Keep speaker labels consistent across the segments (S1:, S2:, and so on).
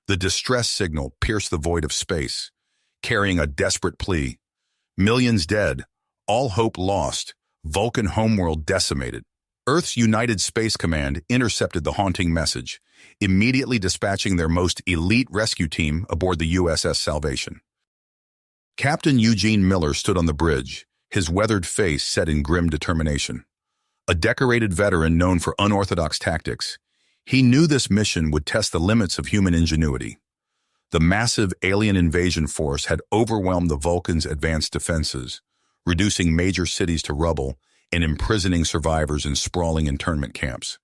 S1: The distress signal pierced the void of space, carrying a desperate plea. Millions dead, all hope lost, Vulcan homeworld decimated. Earth's United Space Command intercepted the haunting message, immediately dispatching their most elite rescue team aboard the USS Salvation. Captain Eugene Miller stood on the bridge, his weathered face set in grim determination. A decorated veteran known for unorthodox tactics, he knew this mission would test the limits of human ingenuity. The massive alien invasion force had overwhelmed the Vulcans' advanced defenses, reducing major cities to rubble and imprisoning survivors in sprawling internment camps.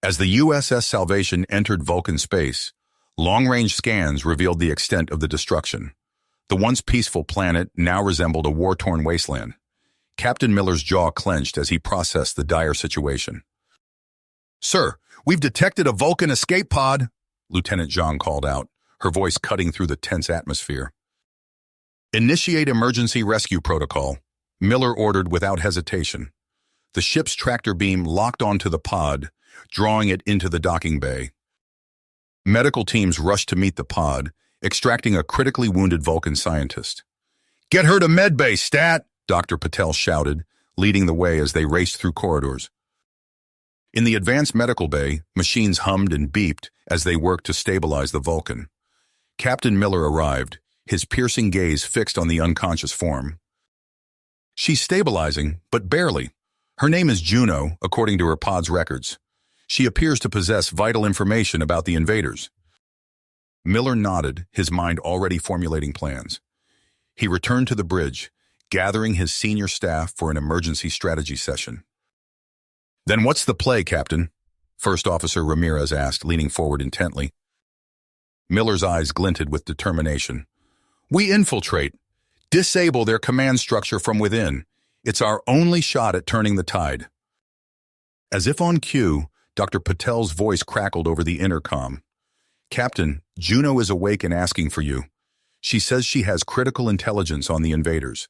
S1: As the USS Salvation entered Vulcan space, long-range scans revealed the extent of the destruction. The once peaceful planet now resembled a war-torn wasteland. Captain Miller's jaw clenched as he processed the dire situation. "Sir, we've detected a Vulcan escape pod," Lieutenant Zhang called out, her voice cutting through the tense atmosphere. "Initiate emergency rescue protocol," Miller ordered without hesitation. The ship's tractor beam locked onto the pod, drawing it into the docking bay. Medical teams rushed to meet the pod, extracting a critically wounded Vulcan scientist. "Get her to medbay, stat!" Dr. Patel shouted, leading the way as they raced through corridors. In the advanced medical bay, machines hummed and beeped as they worked to stabilize the Vulcan. Captain Miller arrived, his piercing gaze fixed on the unconscious form. "She's stabilizing, but barely. Her name is Juno, according to her pod's records. She appears to possess vital information about the invaders." Miller nodded, his mind already formulating plans. He returned to the bridge, gathering his senior staff for an emergency strategy session. "Then what's the play, Captain?" First Officer Ramirez asked, leaning forward intently. Miller's eyes glinted with determination. "We infiltrate, disable their command structure from within. It's our only shot at turning the tide." As if on cue, Dr. Patel's voice crackled over the intercom. "Captain, Juno is awake and asking for you. She says she has critical intelligence on the invaders."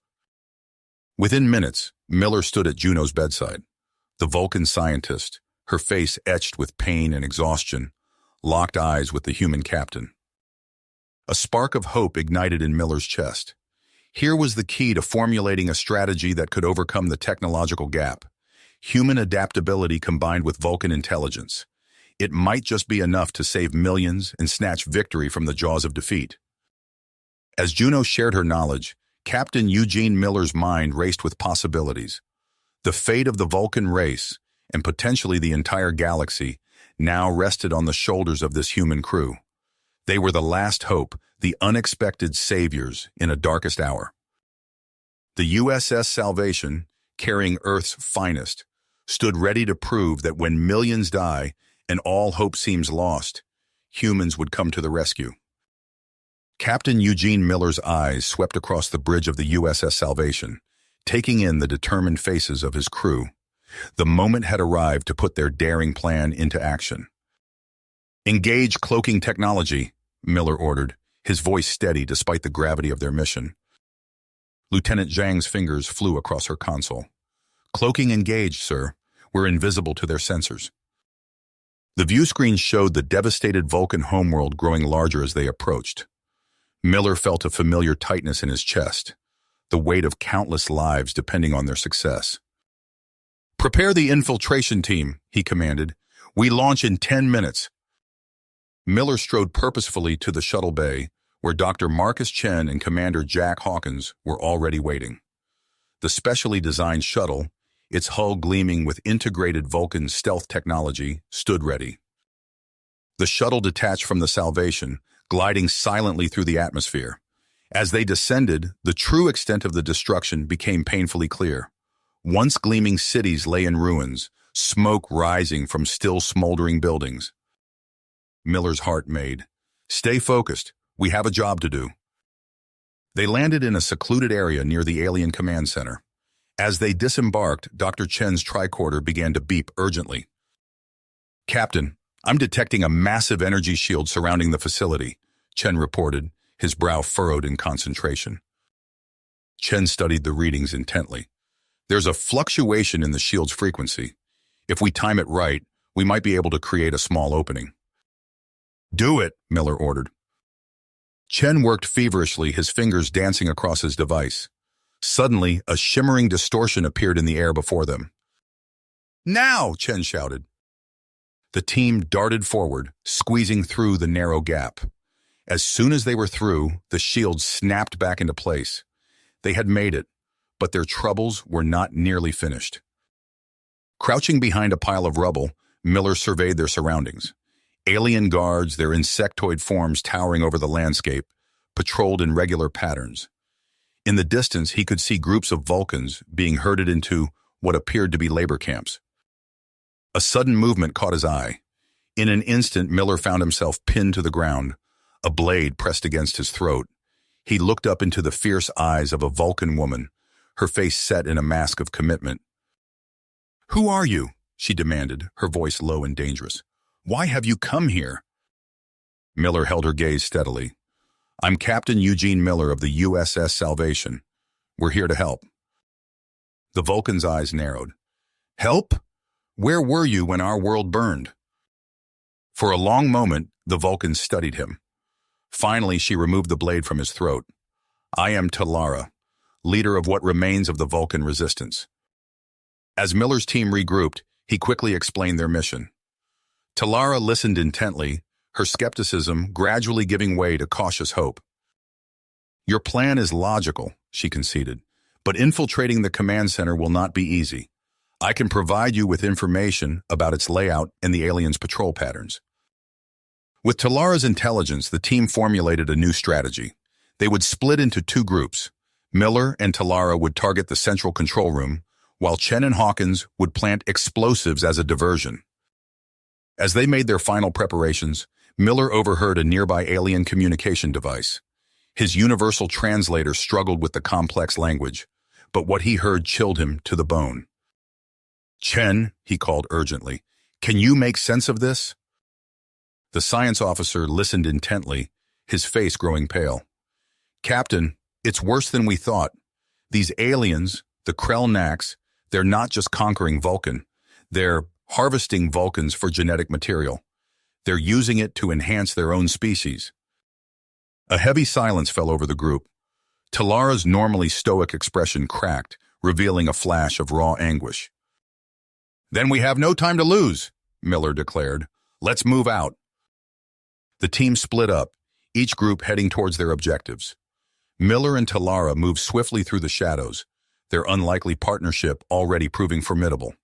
S1: Within minutes, Miller stood at Juno's bedside. The Vulcan scientist, her face etched with pain and exhaustion, locked eyes with the human captain. A spark of hope ignited in Miller's chest. Here was the key to formulating a strategy that could overcome the technological gap. Human adaptability combined with Vulcan intelligence. It might just be enough to save millions and snatch victory from the jaws of defeat. As Juno shared her knowledge, Captain Eugene Miller's mind raced with possibilities. The fate of the Vulcan race, and potentially the entire galaxy, now rested on the shoulders of this human crew. They were the last hope, the unexpected saviors in a darkest hour. The USS Salvation, carrying Earth's finest, stood ready to prove that when millions die and all hope seems lost, humans would come to the rescue. Captain Eugene Miller's eyes swept across the bridge of the USS Salvation, taking in the determined faces of his crew. The moment had arrived to put their daring plan into action. "Engage cloaking technology," Miller ordered, his voice steady despite the gravity of their mission. Lieutenant Zhang's fingers flew across her console. "Cloaking engaged, sir. We're invisible to their sensors." The view screen showed the devastated Vulcan homeworld growing larger as they approached. Miller felt a familiar tightness in his chest, the weight of countless lives depending on their success. "Prepare the infiltration team," he commanded. "We launch in 10 minutes. Miller strode purposefully to the shuttle bay, where Dr. Marcus Chen and Commander Jack Hawkins were already waiting. The specially designed shuttle, its hull gleaming with integrated Vulcan stealth technology, stood ready. The shuttle detached from the Salvation, gliding silently through the atmosphere. As they descended, the true extent of the destruction became painfully clear. Once gleaming cities lay in ruins, smoke rising from still smoldering buildings. Miller's heart made. "Stay focused. We have a job to do." They landed in a secluded area near the alien command center. As they disembarked, Dr. Chen's tricorder began to beep urgently. "Captain, I'm detecting a massive energy shield surrounding the facility," Chen reported, his brow furrowed in concentration. Chen studied the readings intently. "There's a fluctuation in the shield's frequency. If we time it right, we might be able to create a small opening." Do it, Miller ordered. Chen worked feverishly, his fingers dancing across his device. Suddenly, a shimmering distortion appeared in the air before them. Now, Chen shouted. The team darted forward, squeezing through the narrow gap. As soon as they were through, the shield snapped back into place. They had made it, but their troubles were not nearly finished. Crouching behind a pile of rubble, Miller surveyed their surroundings. Alien guards, their insectoid forms towering over the landscape, patrolled in regular patterns. In the distance, he could see groups of Vulcans being herded into what appeared to be labor camps. A sudden movement caught his eye. In an instant, Miller found himself pinned to the ground, a blade pressed against his throat. He looked up into the fierce eyes of a Vulcan woman, her face set in a mask of commitment. "Who are you?" she demanded, her voice low and dangerous. "Why have you come here?" Miller held her gaze steadily. "I'm Captain Eugene Miller of the USS Salvation. We're here to help." The Vulcan's eyes narrowed. "Help? Where were you when our world burned?" For a long moment, the Vulcan studied him. Finally, she removed the blade from his throat. "I am Talara, leader of what remains of the Vulcan resistance." As Miller's team regrouped, he quickly explained their mission. Talara listened intently, her skepticism gradually giving way to cautious hope. "Your plan is logical," she conceded, "but infiltrating the command center will not be easy. I can provide you with information about its layout and the aliens' patrol patterns." With Talara's intelligence, the team formulated a new strategy. They would split into two groups. Miller and Talara would target the central control room, while Chen and Hawkins would plant explosives as a diversion. As they made their final preparations, Miller overheard a nearby alien communication device. His universal translator struggled with the complex language, but what he heard chilled him to the bone. "Chen," he called urgently, "can you make sense of this?" The science officer listened intently, his face growing pale. "Captain, it's worse than we thought. These aliens, the Krell-Nax, they're not just conquering Vulcan. They're harvesting Vulcans for genetic material. They're using it to enhance their own species." A heavy silence fell over the group. Talara's normally stoic expression cracked, revealing a flash of raw anguish. "Then we have no time to lose," Miller declared. "Let's move out." The team split up, each group heading towards their objectives. Miller and Talara moved swiftly through the shadows, their unlikely partnership already proving formidable.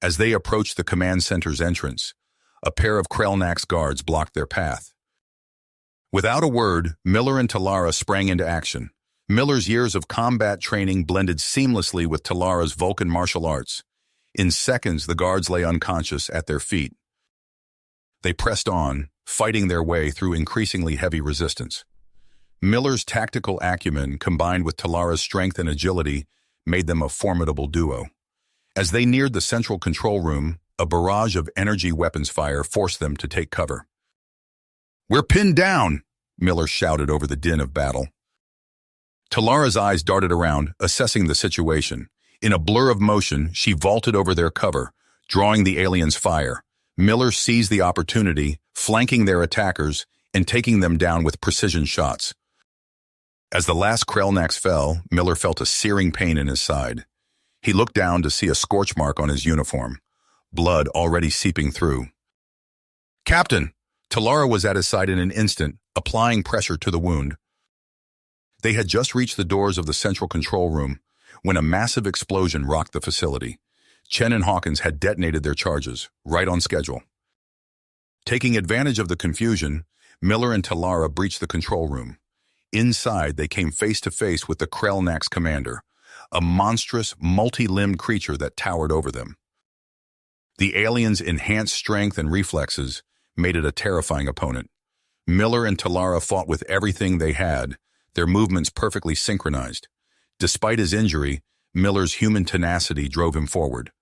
S1: As they approached the command center's entrance, a pair of Krell-Nax guards blocked their path. Without a word, Miller and Talara sprang into action. Miller's years of combat training blended seamlessly with Talara's Vulcan martial arts. In seconds, the guards lay unconscious at their feet. They pressed on, fighting their way through increasingly heavy resistance. Miller's tactical acumen, combined with Talara's strength and agility, made them a formidable duo. As they neared the central control room, a barrage of energy weapons fire forced them to take cover. "We're pinned down!" Miller shouted over the din of battle. Talara's eyes darted around, assessing the situation. In a blur of motion, she vaulted over their cover, drawing the aliens' fire. Miller seized the opportunity, flanking their attackers and taking them down with precision shots. As the last Krell-Nax fell, Miller felt a searing pain in his side. He looked down to see a scorch mark on his uniform, blood already seeping through. "Captain!" Talara was at his side in an instant, applying pressure to the wound. They had just reached the doors of the central control room when a massive explosion rocked the facility. Chen and Hawkins had detonated their charges, right on schedule. Taking advantage of the confusion, Miller and Talara breached the control room. Inside, they came face to face with the Krell-Nax commander, a monstrous, multi-limbed creature that towered over them. The aliens' enhanced strength and reflexes made it a terrifying opponent. Miller and Talara fought with everything they had, their movements perfectly synchronized. Despite his injury, Miller's human tenacity drove him forward.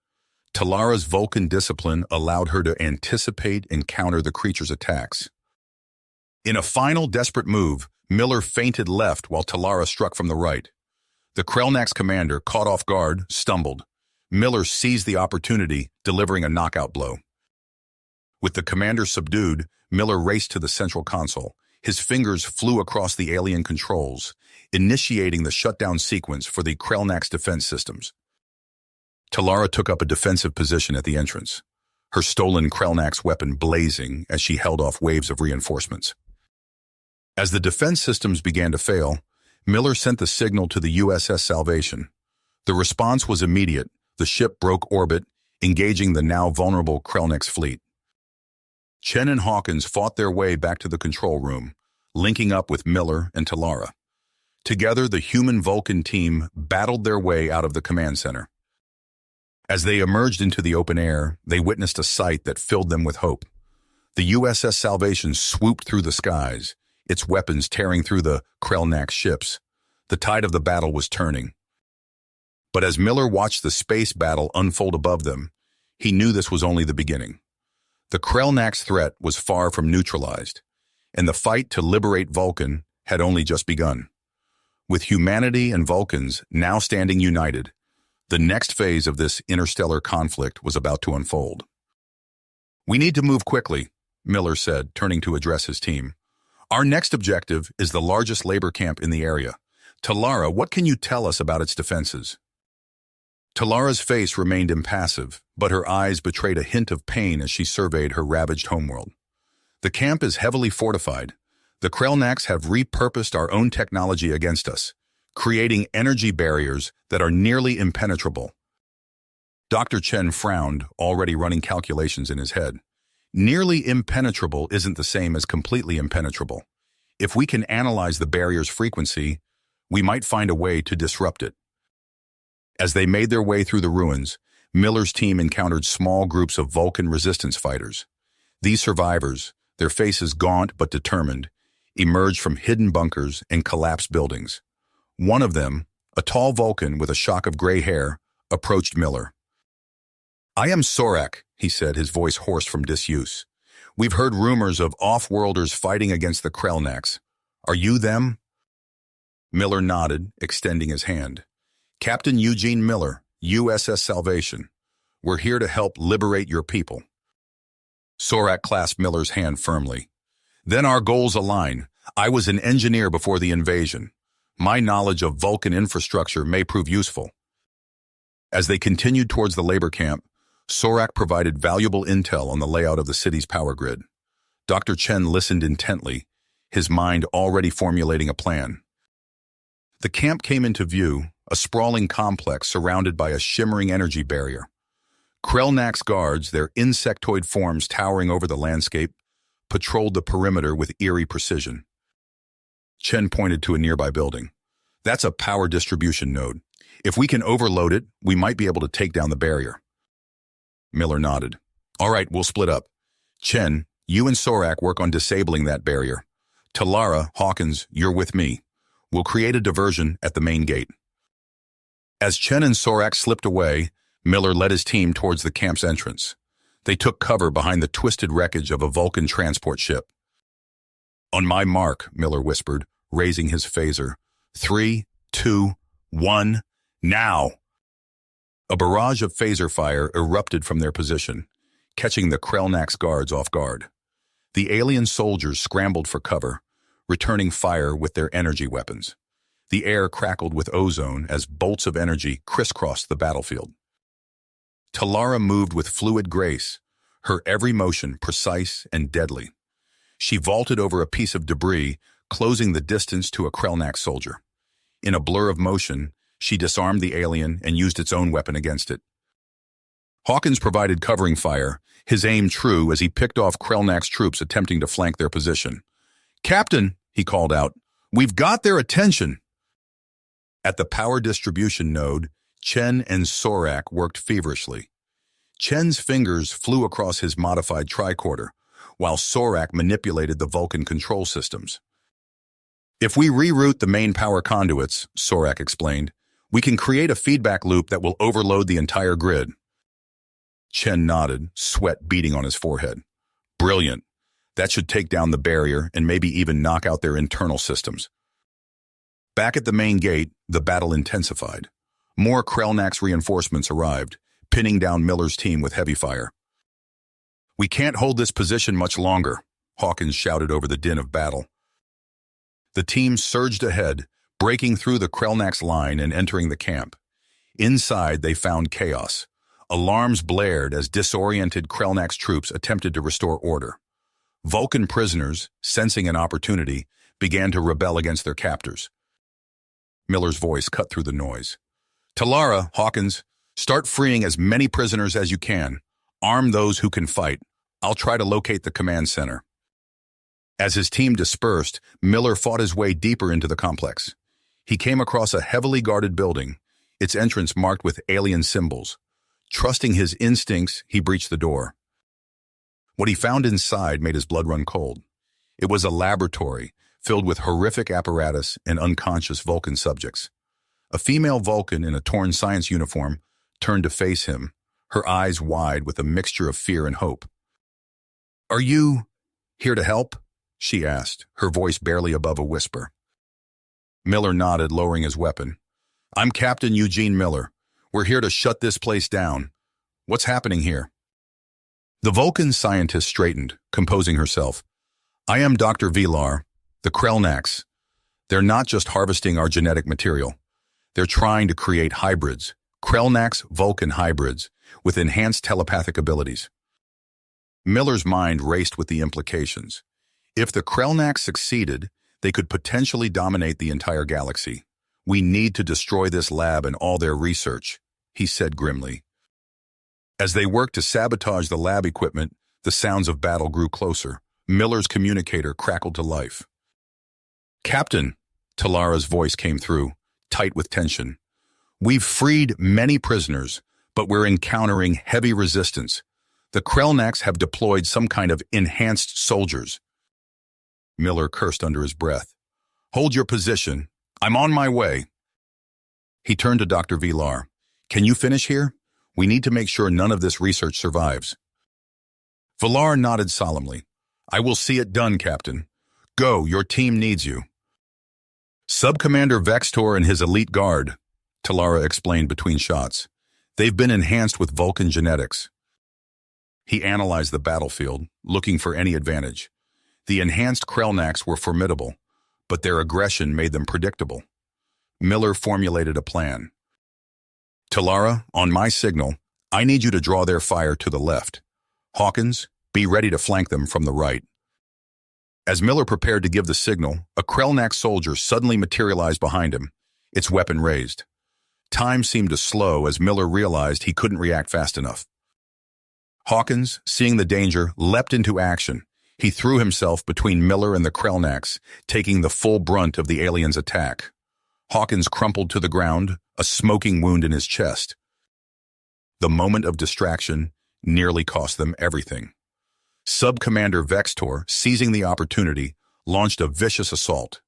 S1: Talara's Vulcan discipline allowed her to anticipate and counter the creature's attacks. In a final desperate move, Miller feinted left while Talara struck from the right. The Krell-Nax commander, caught off guard, stumbled. Miller seized the opportunity, delivering a knockout blow. With the commander subdued, Miller raced to the central console. His fingers flew across the alien controls, initiating the shutdown sequence for the Krellnax defense systems. Talara took up a defensive position at the entrance, her stolen Krellnax weapon blazing as she held off waves of reinforcements. As the defense systems began to fail, Miller sent the signal to the USS Salvation. The response was immediate. The ship broke orbit, engaging the now vulnerable Krellnax fleet. Chen and Hawkins fought their way back to the control room, linking up with Miller and Talara. Together, the human-Vulcan team battled their way out of the command center. As they emerged into the open air, they witnessed a sight that filled them with hope. The USS Salvation swooped through the skies, its weapons tearing through the Krellnax ships. The tide of the battle was turning. But as Miller watched the space battle unfold above them, he knew this was only the beginning. The Krellnax threat was far from neutralized, and the fight to liberate Vulcan had only just begun. With humanity and Vulcans now standing united, the next phase of this interstellar conflict was about to unfold. "We need to move quickly," Miller said, turning to address his team. "Our next objective is the largest labor camp in the area. Talara, what can you tell us about its defenses?" Talara's face remained impassive, but her eyes betrayed a hint of pain as she surveyed her ravaged homeworld. "The camp is heavily fortified. The Krellnax have repurposed our own technology against us, creating energy barriers that are nearly impenetrable." Dr. Chen frowned, already running calculations in his head. Nearly impenetrable isn't the same as completely impenetrable. If we can analyze the barrier's frequency, we might find a way to disrupt it. As they made their way through the ruins, Miller's team encountered small groups of Vulcan resistance fighters. These survivors, their faces gaunt but determined, emerged from hidden bunkers and collapsed buildings. One of them, a tall Vulcan with a shock of gray hair, approached Miller. "I am Sorak," he said, his voice hoarse from disuse. "We've heard rumors of off-worlders fighting against the Krellnax. Are you them?" Miller nodded, extending his hand. "Captain Eugene Miller, USS Salvation. We're here to help liberate your people." Sorak clasped Miller's hand firmly. "Then our goals align. I was an engineer before the invasion. My knowledge of Vulcan infrastructure may prove useful." As they continued towards the labor camp, Sorak provided valuable intel on the layout of the city's power grid. Dr. Chen listened intently, his mind already formulating a plan. The camp came into view, a sprawling complex surrounded by a shimmering energy barrier. Krellnax guards, their insectoid forms towering over the landscape, patrolled the perimeter with eerie precision. Chen pointed to a nearby building. "That's a power distribution node. If we can overload it, we might be able to take down the barrier." Miller nodded. "All right, we'll split up. Chen, you and Sorak work on disabling that barrier. Talara, Hawkins, you're with me. We'll create a diversion at the main gate." As Chen and Sorak slipped away, Miller led his team towards the camp's entrance. They took cover behind the twisted wreckage of a Vulcan transport ship. "On my mark," Miller whispered, raising his phaser. 3, 2, 1, now!" A barrage of phaser fire erupted from their position, catching the Krellnax guards off guard. The alien soldiers scrambled for cover, returning fire with their energy weapons. The air crackled with ozone as bolts of energy crisscrossed the battlefield. Talara moved with fluid grace, her every motion precise and deadly. She vaulted over a piece of debris, closing the distance to a Krellnax soldier. In a blur of motion, she disarmed the alien and used its own weapon against it. Hawkins provided covering fire, his aim true as he picked off Krellnax troops attempting to flank their position. "Captain," he called out, "we've got their attention." At the power distribution node, Chen and Sorak worked feverishly. Chen's fingers flew across his modified tricorder, while Sorak manipulated the Vulcan control systems. "If we reroute the main power conduits," Sorak explained, "we can create a feedback loop that will overload the entire grid." Chen nodded, sweat beading on his forehead. "Brilliant. That should take down the barrier and maybe even knock out their internal systems." Back at the main gate, the battle intensified. More Krellnax reinforcements arrived, pinning down Miller's team with heavy fire. "We can't hold this position much longer," Hawkins shouted over the din of battle. The team surged ahead, breaking through the Krelnax line and entering the camp. Inside, they found chaos. Alarms blared as disoriented Krelnax troops attempted to restore order. Vulcan prisoners, sensing an opportunity, began to rebel against their captors. Miller's voice cut through the noise. "Talara, Hawkins, start freeing as many prisoners as you can. Arm those who can fight. I'll try to locate the command center." As his team dispersed, Miller fought his way deeper into the complex. He came across a heavily guarded building, its entrance marked with alien symbols. Trusting his instincts, he breached the door. What he found inside made his blood run cold. It was a laboratory filled with horrific apparatus and unconscious Vulcan subjects. A female Vulcan in a torn science uniform turned to face him, her eyes wide with a mixture of fear and hope. "Are you here to help?" she asked, her voice barely above a whisper. Miller nodded, lowering his weapon. "I'm Captain Eugene Miller. We're here to shut this place down. What's happening here?" The Vulcan scientist straightened, composing herself. "I am Dr. Vilar, the Krelnax. They're not just harvesting our genetic material. They're trying to create hybrids, Krelnax-Vulcan hybrids, with enhanced telepathic abilities." Miller's mind raced with the implications. If the Krelnax succeeded, they could potentially dominate the entire galaxy. "We need to destroy this lab and all their research," he said grimly. As they worked to sabotage the lab equipment, the sounds of battle grew closer. Miller's communicator crackled to life. "Captain," Talara's voice came through, tight with tension. "We've freed many prisoners, but we're encountering heavy resistance. The Krelnax have deployed some kind of enhanced soldiers." Miller cursed under his breath. "Hold your position. I'm on my way." He turned to Dr. Vilar. "Can you finish here? We need to make sure none of this research survives." Vilar nodded solemnly. "I will see it done, Captain. Go, your team needs you." "Sub-Commander Vextor and his elite guard," Talara explained between shots. "They've been enhanced with Vulcan genetics." He analyzed the battlefield, looking for any advantage. The enhanced Krelnax were formidable, but their aggression made them predictable. Miller formulated a plan. "Talara, on my signal, I need you to draw their fire to the left. Hawkins, be ready to flank them from the right." As Miller prepared to give the signal, a Krelnax soldier suddenly materialized behind him, its weapon raised. Time seemed to slow as Miller realized he couldn't react fast enough. Hawkins, seeing the danger, leapt into action. He threw himself between Miller and the Krelnax, taking the full brunt of the alien's attack. Hawkins crumpled to the ground, a smoking wound in his chest. The moment of distraction nearly cost them everything. Sub-Commander Vextor, seizing the opportunity, launched a vicious assault.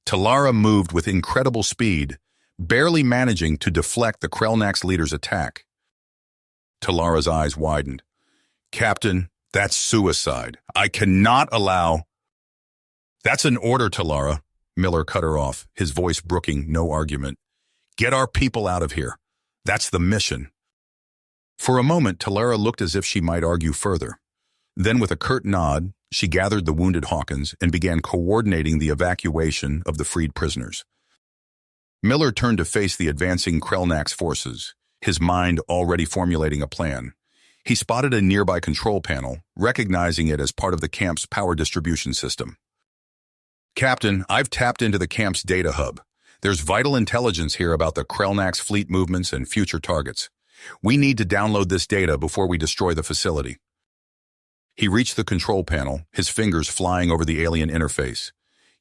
S1: Talara moved with incredible speed, barely managing to deflect the Krelnax leader's attack. Talara's eyes widened. "Captain, that's suicide. I cannot allow—" "That's an order, Talara," Miller cut her off, his voice brooking no argument. "Get our people out of here. That's the mission." For a moment, Talara looked as if she might argue further. Then, with a curt nod, she gathered the wounded Hawkins and began coordinating the evacuation of the freed prisoners. Miller turned to face the advancing Krelnax forces, his mind already formulating a plan. He spotted a nearby control panel, recognizing it as part of the camp's power distribution system. "Captain, I've tapped into the camp's data hub. There's vital intelligence here about the Krelnax fleet movements and future targets. We need to download this data before we destroy the facility." He reached the control panel, his fingers flying over the alien interface.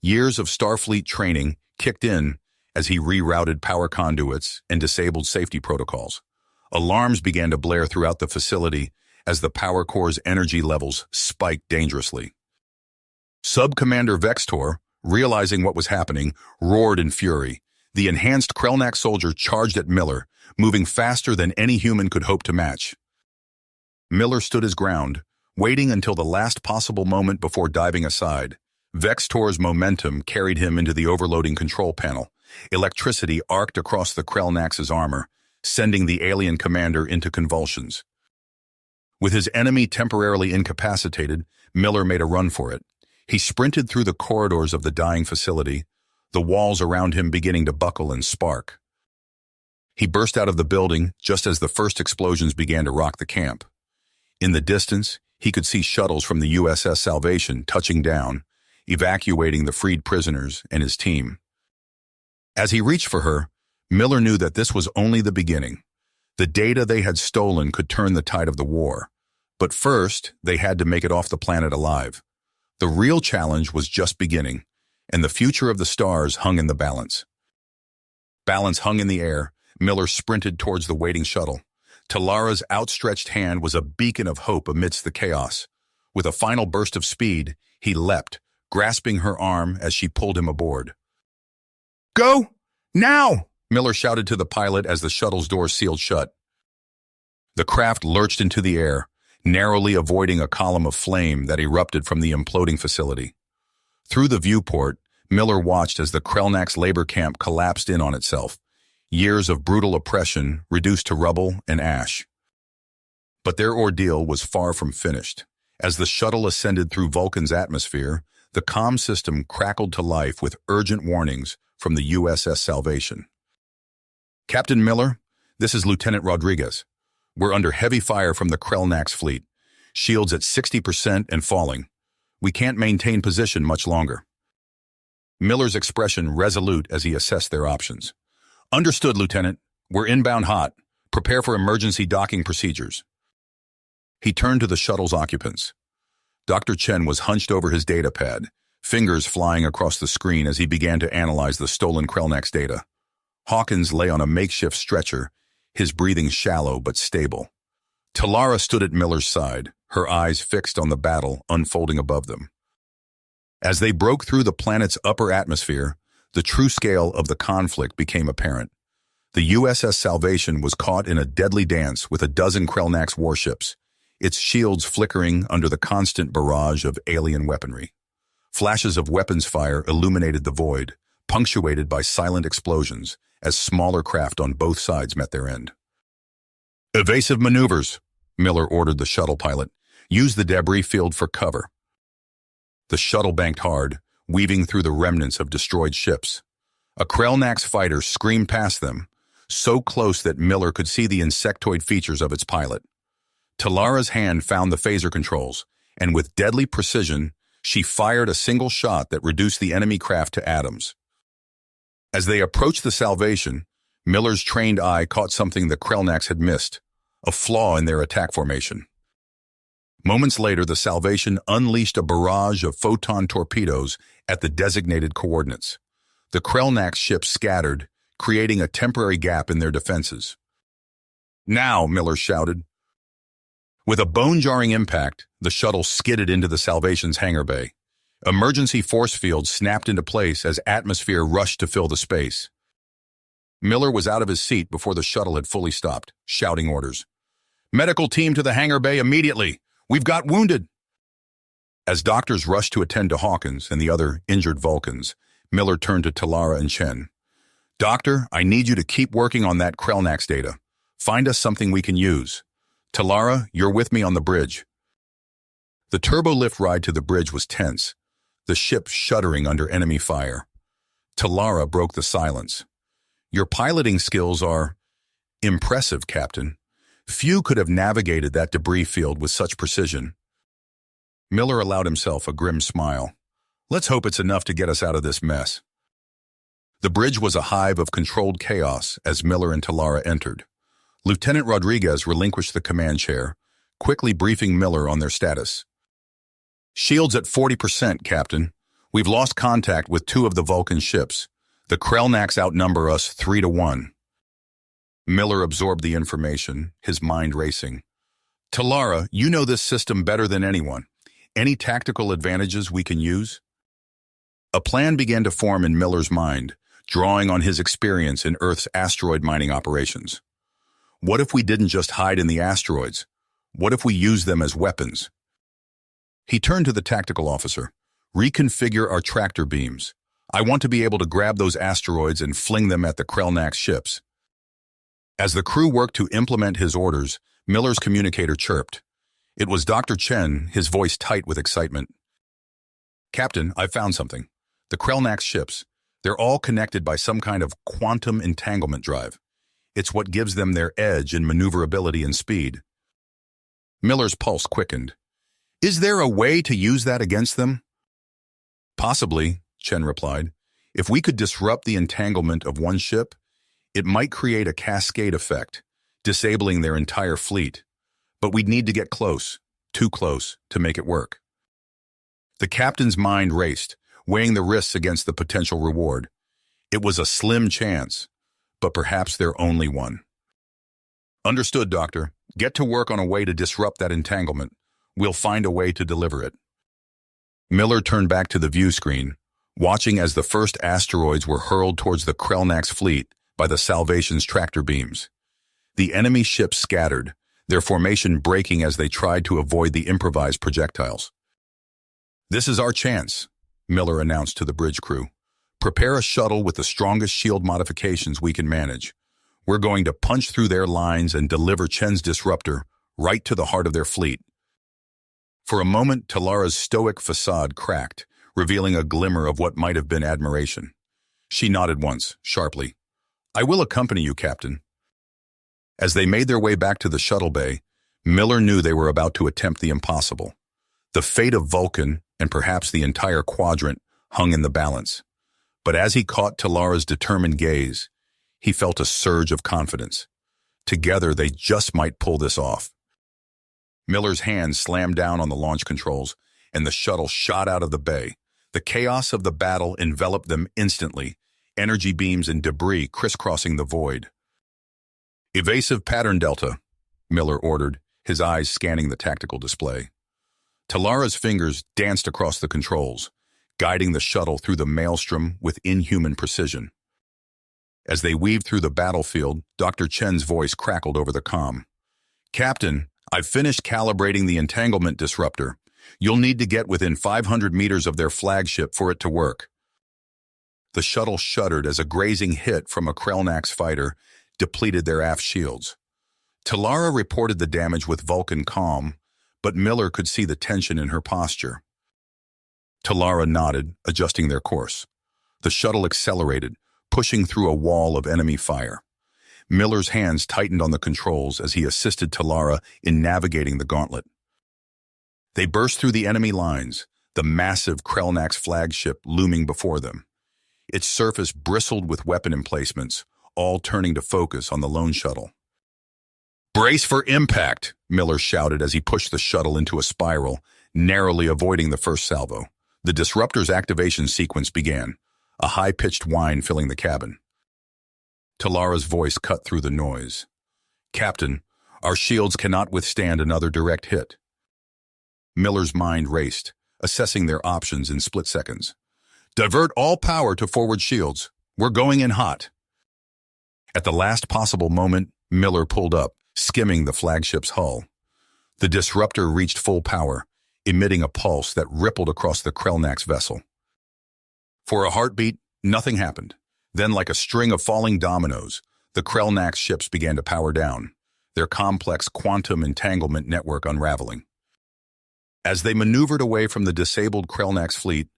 S1: Years of Starfleet training kicked in as he rerouted power conduits and disabled safety protocols. Alarms began to blare throughout the facility as the power core's energy levels spiked dangerously. Sub-Commander Vextor, realizing what was happening, roared in fury. The enhanced Krelnax soldier charged at Miller, moving faster than any human could hope to match. Miller stood his ground, waiting until the last possible moment before diving aside. Vextor's momentum carried him into the overloading control panel. Electricity arced across the Krelnax's armor, sending the alien commander into convulsions. With his enemy temporarily incapacitated, Miller made a run for it. He sprinted through the corridors of the dying facility, the walls around him beginning to buckle and spark. He burst out of the building just as the first explosions began to rock the camp. In the distance, he could see shuttles from the USS Salvation touching down, evacuating the freed prisoners and his team. As he reached for her, Miller knew that this was only the beginning. The data they had stolen could turn the tide of the war. But first, they had to make it off the planet alive. The real challenge was just beginning, and the future of the stars hung in the balance. Balance hung in the air. Miller sprinted towards the waiting shuttle. Talara's outstretched hand was a beacon of hope amidst the chaos. With a final burst of speed, he leapt, grasping her arm as she pulled him aboard. "Go! Now!" Miller shouted to the pilot as the shuttle's door sealed shut. The craft lurched into the air, narrowly avoiding a column of flame that erupted from the imploding facility. Through the viewport, Miller watched as the Krelnax labor camp collapsed in on itself, years of brutal oppression reduced to rubble and ash. But their ordeal was far from finished. As the shuttle ascended through Vulcan's atmosphere, the comm system crackled to life with urgent warnings from the USS Salvation. "Captain Miller, this is Lieutenant Rodriguez. We're under heavy fire from the Krelnax fleet. Shields at 60% and falling. We can't maintain position much longer." Miller's expression resolute as he assessed their options. "Understood, Lieutenant. We're inbound hot. Prepare for emergency docking procedures." He turned to the shuttle's occupants. Dr. Chen was hunched over his data pad, fingers flying across the screen as he began to analyze the stolen Krelnax data. Hawkins lay on a makeshift stretcher, his breathing shallow but stable. Talara stood at Miller's side, her eyes fixed on the battle unfolding above them. As they broke through the planet's upper atmosphere, the true scale of the conflict became apparent. The USS Salvation was caught in a deadly dance with a dozen Krelnax warships, its shields flickering under the constant barrage of alien weaponry. Flashes of weapons fire illuminated the void, punctuated by silent explosions as smaller craft on both sides met their end. "Evasive maneuvers," Miller ordered the shuttle pilot. "Use the debris field for cover." The shuttle banked hard, weaving through the remnants of destroyed ships. A Krelnax fighter screamed past them, so close that Miller could see the insectoid features of its pilot. Talara's hand found the phaser controls, and with deadly precision, she fired a single shot that reduced the enemy craft to atoms. As they approached the Salvation, Miller's trained eye caught something the Krelnax had missed, a flaw in their attack formation. Moments later, the Salvation unleashed a barrage of photon torpedoes at the designated coordinates. The Krelnax ships scattered, creating a temporary gap in their defenses. "Now," Miller shouted. With a bone-jarring impact, the shuttle skidded into the Salvation's hangar bay. Emergency force fields snapped into place as atmosphere rushed to fill the space. Miller was out of his seat before the shuttle had fully stopped, shouting orders. "Medical team to the hangar bay immediately! We've got wounded!" As doctors rushed to attend to Hawkins and the other injured Vulcans, Miller turned to Talara and Chen. "Doctor, I need you to keep working on that Krelnax data. Find us something we can use. Talara, you're with me on the bridge." The turbo-lift ride to the bridge was tense, the ship shuddering under enemy fire. Talara broke the silence. "Your piloting skills are impressive, Captain. Few could have navigated that debris field with such precision." Miller allowed himself a grim smile. "Let's hope it's enough to get us out of this mess." The bridge was a hive of controlled chaos as Miller and Talara entered. Lieutenant Rodriguez relinquished the command chair, quickly briefing Miller on their status. "Shields at 40%, Captain. We've lost contact with 2 of the Vulcan ships. The Krelnax outnumber us 3-1. Miller absorbed the information, his mind racing. "Talara, you know this system better than anyone. Any tactical advantages we can use?" A plan began to form in Miller's mind, drawing on his experience in Earth's asteroid mining operations. What if we didn't just hide in the asteroids? What if we used them as weapons? He turned to the tactical officer. "Reconfigure our tractor beams. I want to be able to grab those asteroids and fling them at the Krelnax ships." As the crew worked to implement his orders, Miller's communicator chirped. It was Dr. Chen, his voice tight with excitement. Captain, I've found something. The Krelnax ships, they're all connected by some kind of quantum entanglement drive. It's what gives them their edge in maneuverability and speed. Miller's pulse quickened. Is there a way to use that against them? Possibly, Chen replied. If we could disrupt the entanglement of one ship, it might create a cascade effect, disabling their entire fleet. But we'd need to get close, too close, to make it work. The captain's mind raced, weighing the risks against the potential reward. It was a slim chance, but perhaps their only one. Understood, Doctor. Get to work on a way to disrupt that entanglement. We'll find a way to deliver it. Miller turned back to the view screen, watching as the first asteroids were hurled towards the Krelnax fleet by the Salvation's tractor beams. The enemy ships scattered, their formation breaking as they tried to avoid the improvised projectiles. This is our chance, Miller announced to the bridge crew. Prepare a shuttle with the strongest shield modifications we can manage. We're going to punch through their lines and deliver Chen's disruptor right to the heart of their fleet. For a moment, Talara's stoic facade cracked, revealing a glimmer of what might have been admiration. She nodded once, sharply. I will accompany you, Captain. As they made their way back to the shuttle bay, Miller knew they were about to attempt the impossible. The fate of Vulcan, and perhaps the entire quadrant, hung in the balance. But as he caught Talara's determined gaze, he felt a surge of confidence. Together, they just might pull this off. Miller's hand slammed down on the launch controls, and the shuttle shot out of the bay. The chaos of the battle enveloped them instantly, energy beams and debris crisscrossing the void. Evasive pattern delta, Miller ordered, his eyes scanning the tactical display. Talara's fingers danced across the controls, guiding the shuttle through the maelstrom with inhuman precision. As they weaved through the battlefield, Dr. Chen's voice crackled over the comm. Captain, I've finished calibrating the entanglement disruptor. You'll need to get within 500 meters of their flagship for it to work. The shuttle shuddered as a grazing hit from a Krelnax fighter depleted their aft shields. Talara reported the damage with Vulcan calm, but Miller could see the tension in her posture. Talara nodded, adjusting their course. The shuttle accelerated, pushing through a wall of enemy fire. Miller's hands tightened on the controls as he assisted Talara in navigating the gauntlet. They burst through the enemy lines, the massive Krelnax flagship looming before them. Its surface bristled with weapon emplacements, all turning to focus on the lone shuttle. Brace for impact, Miller shouted as he pushed the shuttle into a spiral, narrowly avoiding the first salvo. The disruptor's activation sequence began, a high-pitched whine filling the cabin. Talara's voice cut through the noise. Captain, our shields cannot withstand another direct hit. Miller's mind raced, assessing their options in split seconds. Divert all power to forward shields. We're going in hot. At the last possible moment, Miller pulled up, skimming the flagship's hull. The disruptor reached full power, emitting a pulse that rippled across the Krelnax vessel. For a heartbeat, nothing happened. Then, like a string of falling dominoes, the Krelnax ships began to power down, their complex quantum entanglement network unraveling. As they maneuvered away from the disabled Krelnax fleet,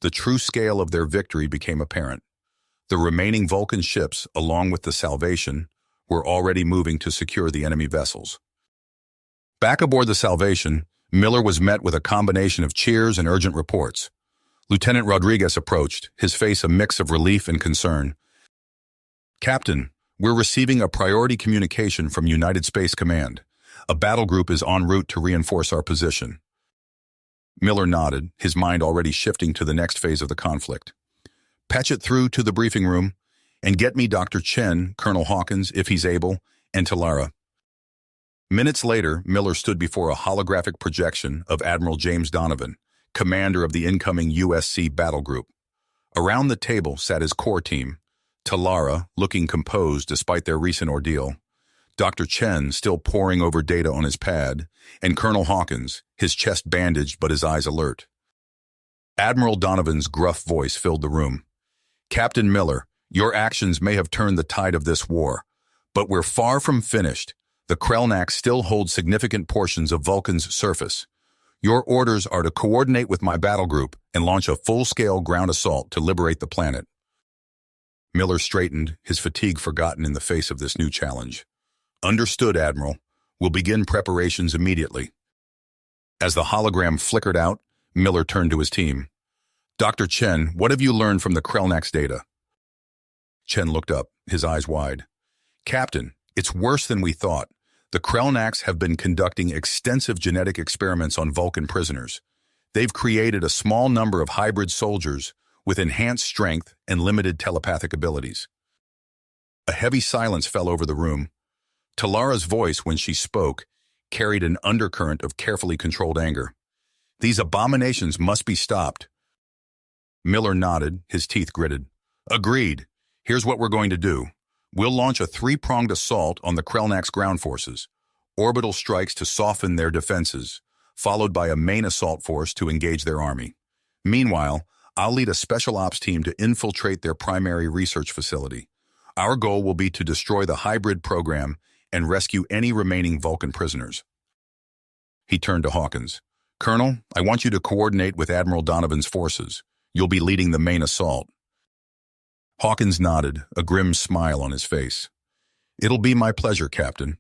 S1: the true scale of their victory became apparent. The remaining Vulcan ships, along with the Salvation, were already moving to secure the enemy vessels. Back aboard the Salvation, Miller was met with a combination of cheers and urgent reports. Lieutenant Rodriguez approached, his face a mix of relief and concern. Captain, we're receiving a priority communication from United Space Command. A battle group is en route to reinforce our position. Miller nodded, his mind already shifting to the next phase of the conflict. Patch it through to the briefing room, and get me Dr. Chen, Colonel Hawkins, if he's able, and Talara. Minutes later, Miller stood before a holographic projection of Admiral James Donovan, commander of the incoming USC battle group. Around the table sat his core team, Talara, looking composed despite their recent ordeal, Dr. Chen still poring over data on his pad, and Colonel Hawkins, his chest bandaged but his eyes alert. Admiral Donovan's gruff voice filled the room. Captain Miller, your actions may have turned the tide of this war, but we're far from finished. The Krellnax still holds significant portions of Vulcan's surface. Your orders are to coordinate with my battle group and launch a full-scale ground assault to liberate the planet. Miller straightened, his fatigue forgotten in the face of this new challenge. Understood, Admiral. We'll begin preparations immediately. As the hologram flickered out, Miller turned to his team. Dr. Chen, what have you learned from the Krellnax data? Chen looked up, his eyes wide. Captain, it's worse than we thought. The Krellnax have been conducting extensive genetic experiments on Vulcan prisoners. They've created a small number of hybrid soldiers with enhanced strength and limited telepathic abilities. A heavy silence fell over the room. Talara's voice, when she spoke, carried an undercurrent of carefully controlled anger. These abominations must be stopped. Miller nodded, his teeth gritted. Agreed. Here's what we're going to do. We'll launch a three-pronged assault on the Krellnax ground forces. Orbital strikes to soften their defenses, followed by a main assault force to engage their army. Meanwhile, I'll lead a special ops team to infiltrate their primary research facility. Our goal will be to destroy the hybrid program and rescue any remaining Vulcan prisoners. He turned to Hawkins. Colonel, I want you to coordinate with Admiral Donovan's forces. You'll be leading the main assault. Hawkins nodded, a grim smile on his face. It'll be my pleasure, Captain.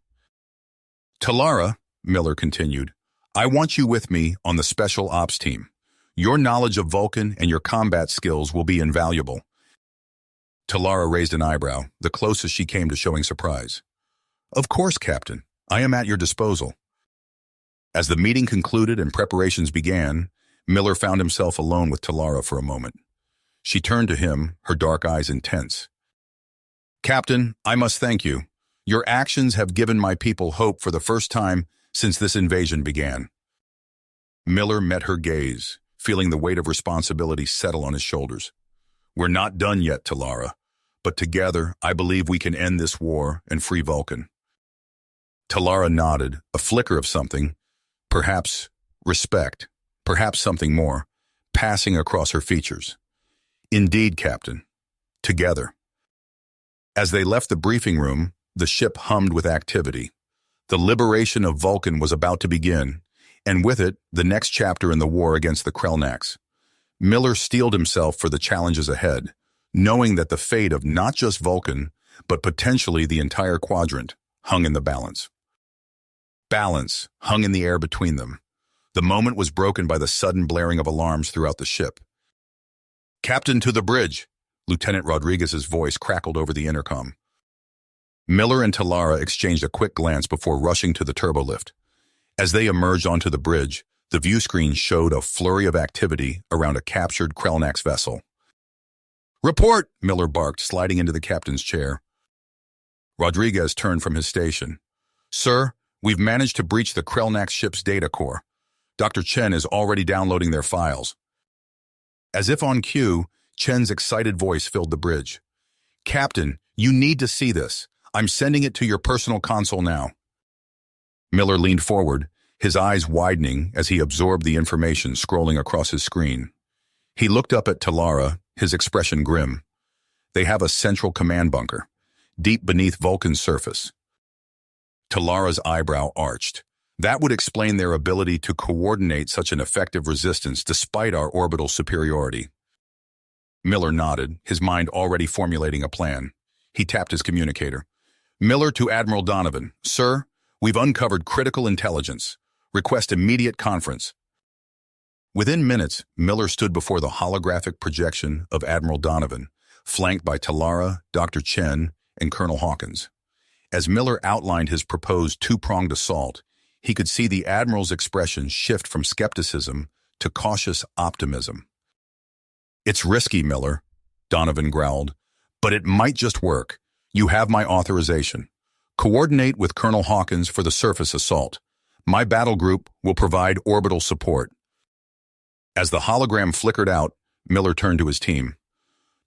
S1: Talara, Miller continued, I want you with me on the special ops team. Your knowledge of Vulcan and your combat skills will be invaluable. Talara raised an eyebrow, the closest she came to showing surprise. Of course, Captain. I am at your disposal. As the meeting concluded and preparations began, Miller found himself alone with Talara for a moment. She turned to him, her dark eyes intense. Captain, I must thank you. Your actions have given my people hope for the first time since this invasion began. Miller met her gaze, feeling the weight of responsibility settle on his shoulders. We're not done yet, Talara, but together I believe we can end this war and free Vulcan. Talara nodded, a flicker of something, perhaps respect, perhaps something more, passing across her features. Indeed, Captain. Together. As they left the briefing room, the ship hummed with activity. The liberation of Vulcan was about to begin, and with it, the next chapter in the war against the Krellnax. Miller steeled himself for the challenges ahead, knowing that the fate of not just Vulcan, but potentially the entire quadrant, hung in the balance. Balance hung in the air between them. The moment was broken by the sudden blaring of alarms throughout the ship. Captain, to the bridge! Lieutenant Rodriguez's voice crackled over the intercom. Miller and Talara exchanged a quick glance before rushing to the turbolift. As they emerged onto the bridge, the view screen showed a flurry of activity around a captured Krellnax vessel. Report! Miller barked, sliding into the captain's chair. Rodriguez turned from his station. Sir, we've managed to breach the Krellnax ship's data core. Dr. Chen is already downloading their files. As if on cue, Chen's excited voice filled the bridge. Captain, you need to see this. I'm sending it to your personal console now. Miller leaned forward, his eyes widening as he absorbed the information scrolling across his screen. He looked up at Talara, his expression grim. They have a central command bunker, deep beneath Vulcan's surface. Talara's eyebrow arched. That would explain their ability to coordinate such an effective resistance despite our orbital superiority. Miller nodded, his mind already formulating a plan. He tapped his communicator. Miller to Admiral Donovan. Sir, we've uncovered critical intelligence. Request immediate conference. Within minutes, Miller stood before the holographic projection of Admiral Donovan, flanked by Talara, Dr. Chen, and Colonel Hawkins. As Miller outlined his proposed two-pronged assault, he could see the Admiral's expression shift from skepticism to cautious optimism. It's risky, Miller, Donovan growled, but it might just work. You have my authorization. Coordinate with Colonel Hawkins for the surface assault. My battle group will provide orbital support. As the hologram flickered out, Miller turned to his team.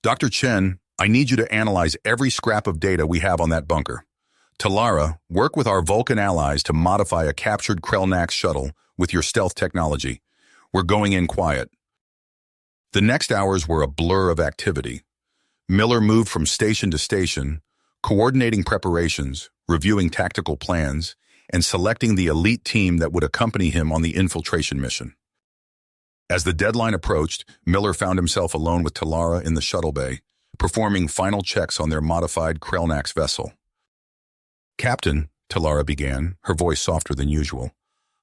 S1: Dr. Chen, I need you to analyze every scrap of data we have on that bunker. Talara, work with our Vulcan allies to modify a captured Krellnax shuttle with your stealth technology. We're going in quiet. The next hours were a blur of activity. Miller moved from station to station, coordinating preparations, reviewing tactical plans, and selecting the elite team that would accompany him on the infiltration mission. As the deadline approached, Miller found himself alone with Talara in the shuttle bay, performing final checks on their modified Krelnax vessel. "Captain," Talara began, her voice softer than usual,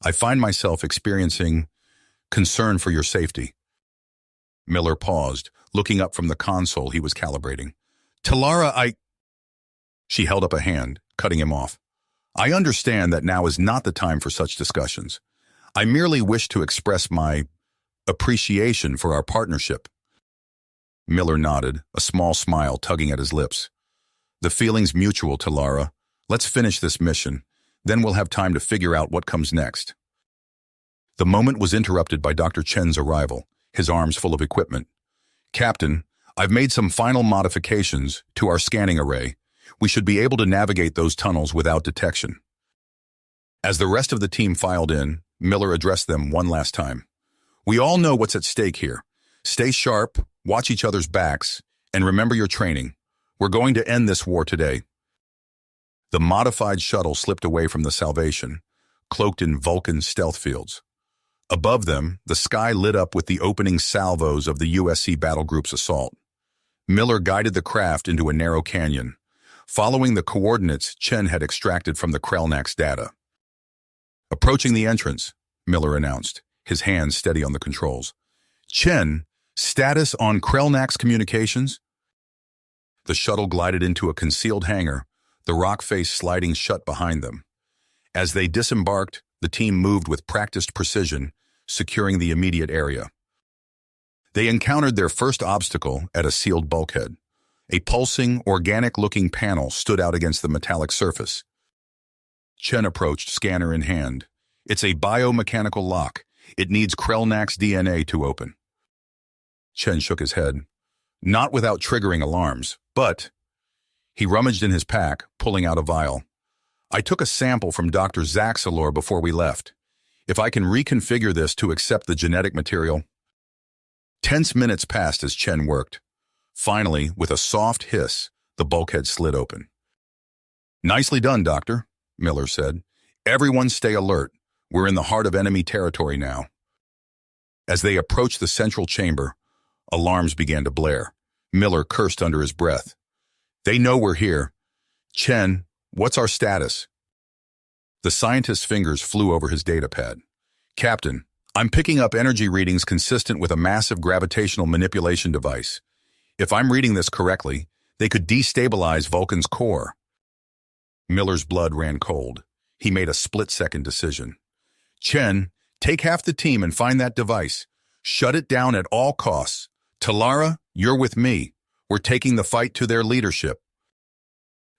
S1: "I find myself experiencing concern for your safety." Miller paused, looking up from the console he was calibrating. "Talara, She held up a hand, cutting him off. "I understand that now is not the time for such discussions. I merely wish to express my appreciation for our partnership." Miller nodded, a small smile tugging at his lips. "The feeling's mutual, Talara. Let's finish this mission, then we'll have time to figure out what comes next." The moment was interrupted by Dr. Chen's arrival, his arms full of equipment. "Captain, I've made some final modifications to our scanning array. We should be able to navigate those tunnels without detection." As the rest of the team filed in, Miller addressed them one last time. "We all know what's at stake here. Stay sharp, watch each other's backs, and remember your training. We're going to end this war today." The modified shuttle slipped away from the Salvation, cloaked in Vulcan stealth fields. Above them, the sky lit up with the opening salvos of the USC Battle Group's assault. Miller guided the craft into a narrow canyon, following the coordinates Chen had extracted from the Krelnax data. "Approaching the entrance," Miller announced, his hands steady on the controls. "Chen, status on Krelnax communications?" The shuttle glided into a concealed hangar, the rock face sliding shut behind them. As they disembarked, the team moved with practiced precision, securing the immediate area. They encountered their first obstacle at a sealed bulkhead. A pulsing, organic-looking panel stood out against the metallic surface. Chen approached, scanner in hand. "It's a biomechanical lock. It needs Krelnax DNA to open." Chen shook his head. "Not without triggering alarms, but—" He rummaged in his pack, pulling out a vial. "I took a sample from Dr. Zaxalor before we left. If I can reconfigure this to accept the genetic material—" Tense minutes passed as Chen worked. Finally, with a soft hiss, the bulkhead slid open. "Nicely done, Doctor," Miller said. "Everyone stay alert. We're in the heart of enemy territory now." As they approached the central chamber, alarms began to blare. Miller cursed under his breath. "They know we're here. Chen, what's our status?" The scientist's fingers flew over his datapad. "Captain, I'm picking up energy readings consistent with a massive gravitational manipulation device. If I'm reading this correctly, they could destabilize Vulcan's core." Miller's blood ran cold. He made a split-second decision. "Chen, take half the team and find that device. Shut it down at all costs. Talara, you're with me. We're taking the fight to their leadership."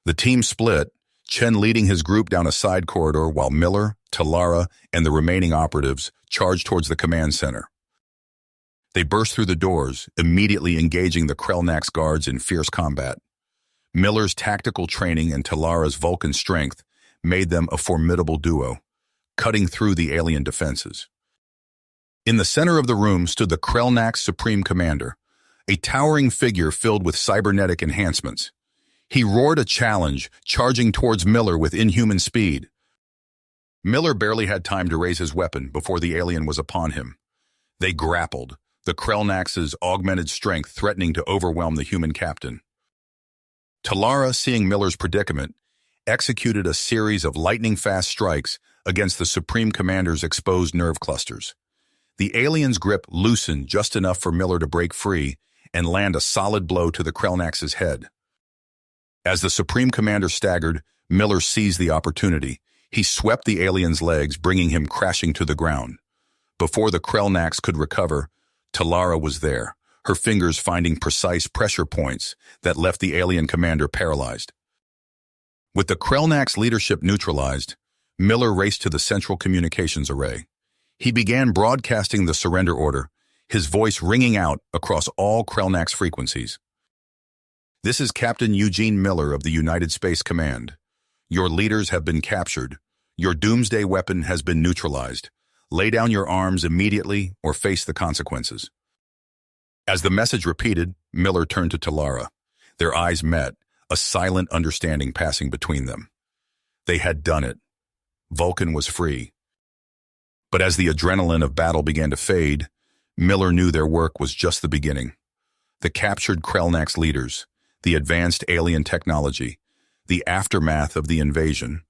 S1: The team split, Chen leading his group down a side corridor while Miller, Talara, and the remaining operatives charged towards the command center. They burst through the doors, immediately engaging the Krelnax guards in fierce combat. Miller's tactical training and Talara's Vulcan strength made them a formidable duo, cutting through the alien defenses. In the center of the room stood the Krelnax Supreme Commander, a towering figure filled with cybernetic enhancements. He roared a challenge, charging towards Miller with inhuman speed. Miller barely had time to raise his weapon before the alien was upon him. They grappled, the Krelnax's augmented strength threatening to overwhelm the human captain. Talara, seeing Miller's predicament, executed a series of lightning-fast strikes against the Supreme Commander's exposed nerve clusters. The alien's grip loosened just enough for Miller to break free and land a solid blow to the Krelnax's head. As the Supreme Commander staggered, Miller seized the opportunity. He swept the alien's legs, bringing him crashing to the ground. Before the Krelnax could recover, Talara was there, her fingers finding precise pressure points that left the alien commander paralyzed. With the Krelnax leadership neutralized, Miller raced to the central communications array. He began broadcasting the surrender order, his voice ringing out across all Krelnax frequencies. "This is Captain Eugene Miller of the United Space Command. Your leaders have been captured. Your doomsday weapon has been neutralized. Lay down your arms immediately or face the consequences." As the message repeated, Miller turned to Talara. Their eyes met, a silent understanding passing between them. They had done it. Vulcan was free. But as the adrenaline of battle began to fade, Miller knew their work was just the beginning. The captured Krellnax leaders, the advanced alien technology, the aftermath of the invasion,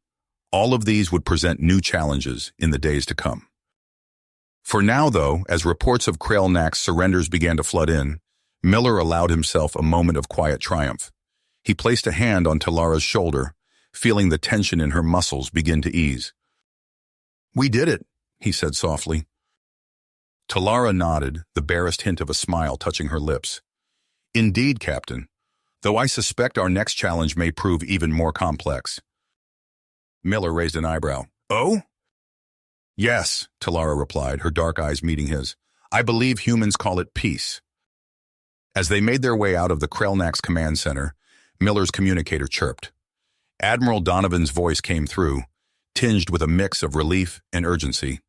S1: all of these would present new challenges in the days to come. For now, though, as reports of Krellnax surrenders began to flood in, Miller allowed himself a moment of quiet triumph. He placed a hand on Talara's shoulder, feeling the tension in her muscles begin to ease. "We did it," he said softly. Talara nodded, the barest hint of a smile touching her lips. "Indeed, Captain, though I suspect our next challenge may prove even more complex." Miller raised an eyebrow. "Oh?" "Yes," Talara replied, her dark eyes meeting his. "I believe humans call it peace." As they made their way out of the Krellnax command center, Miller's communicator chirped. Admiral Donovan's voice came through, tinged with a mix of relief and urgency.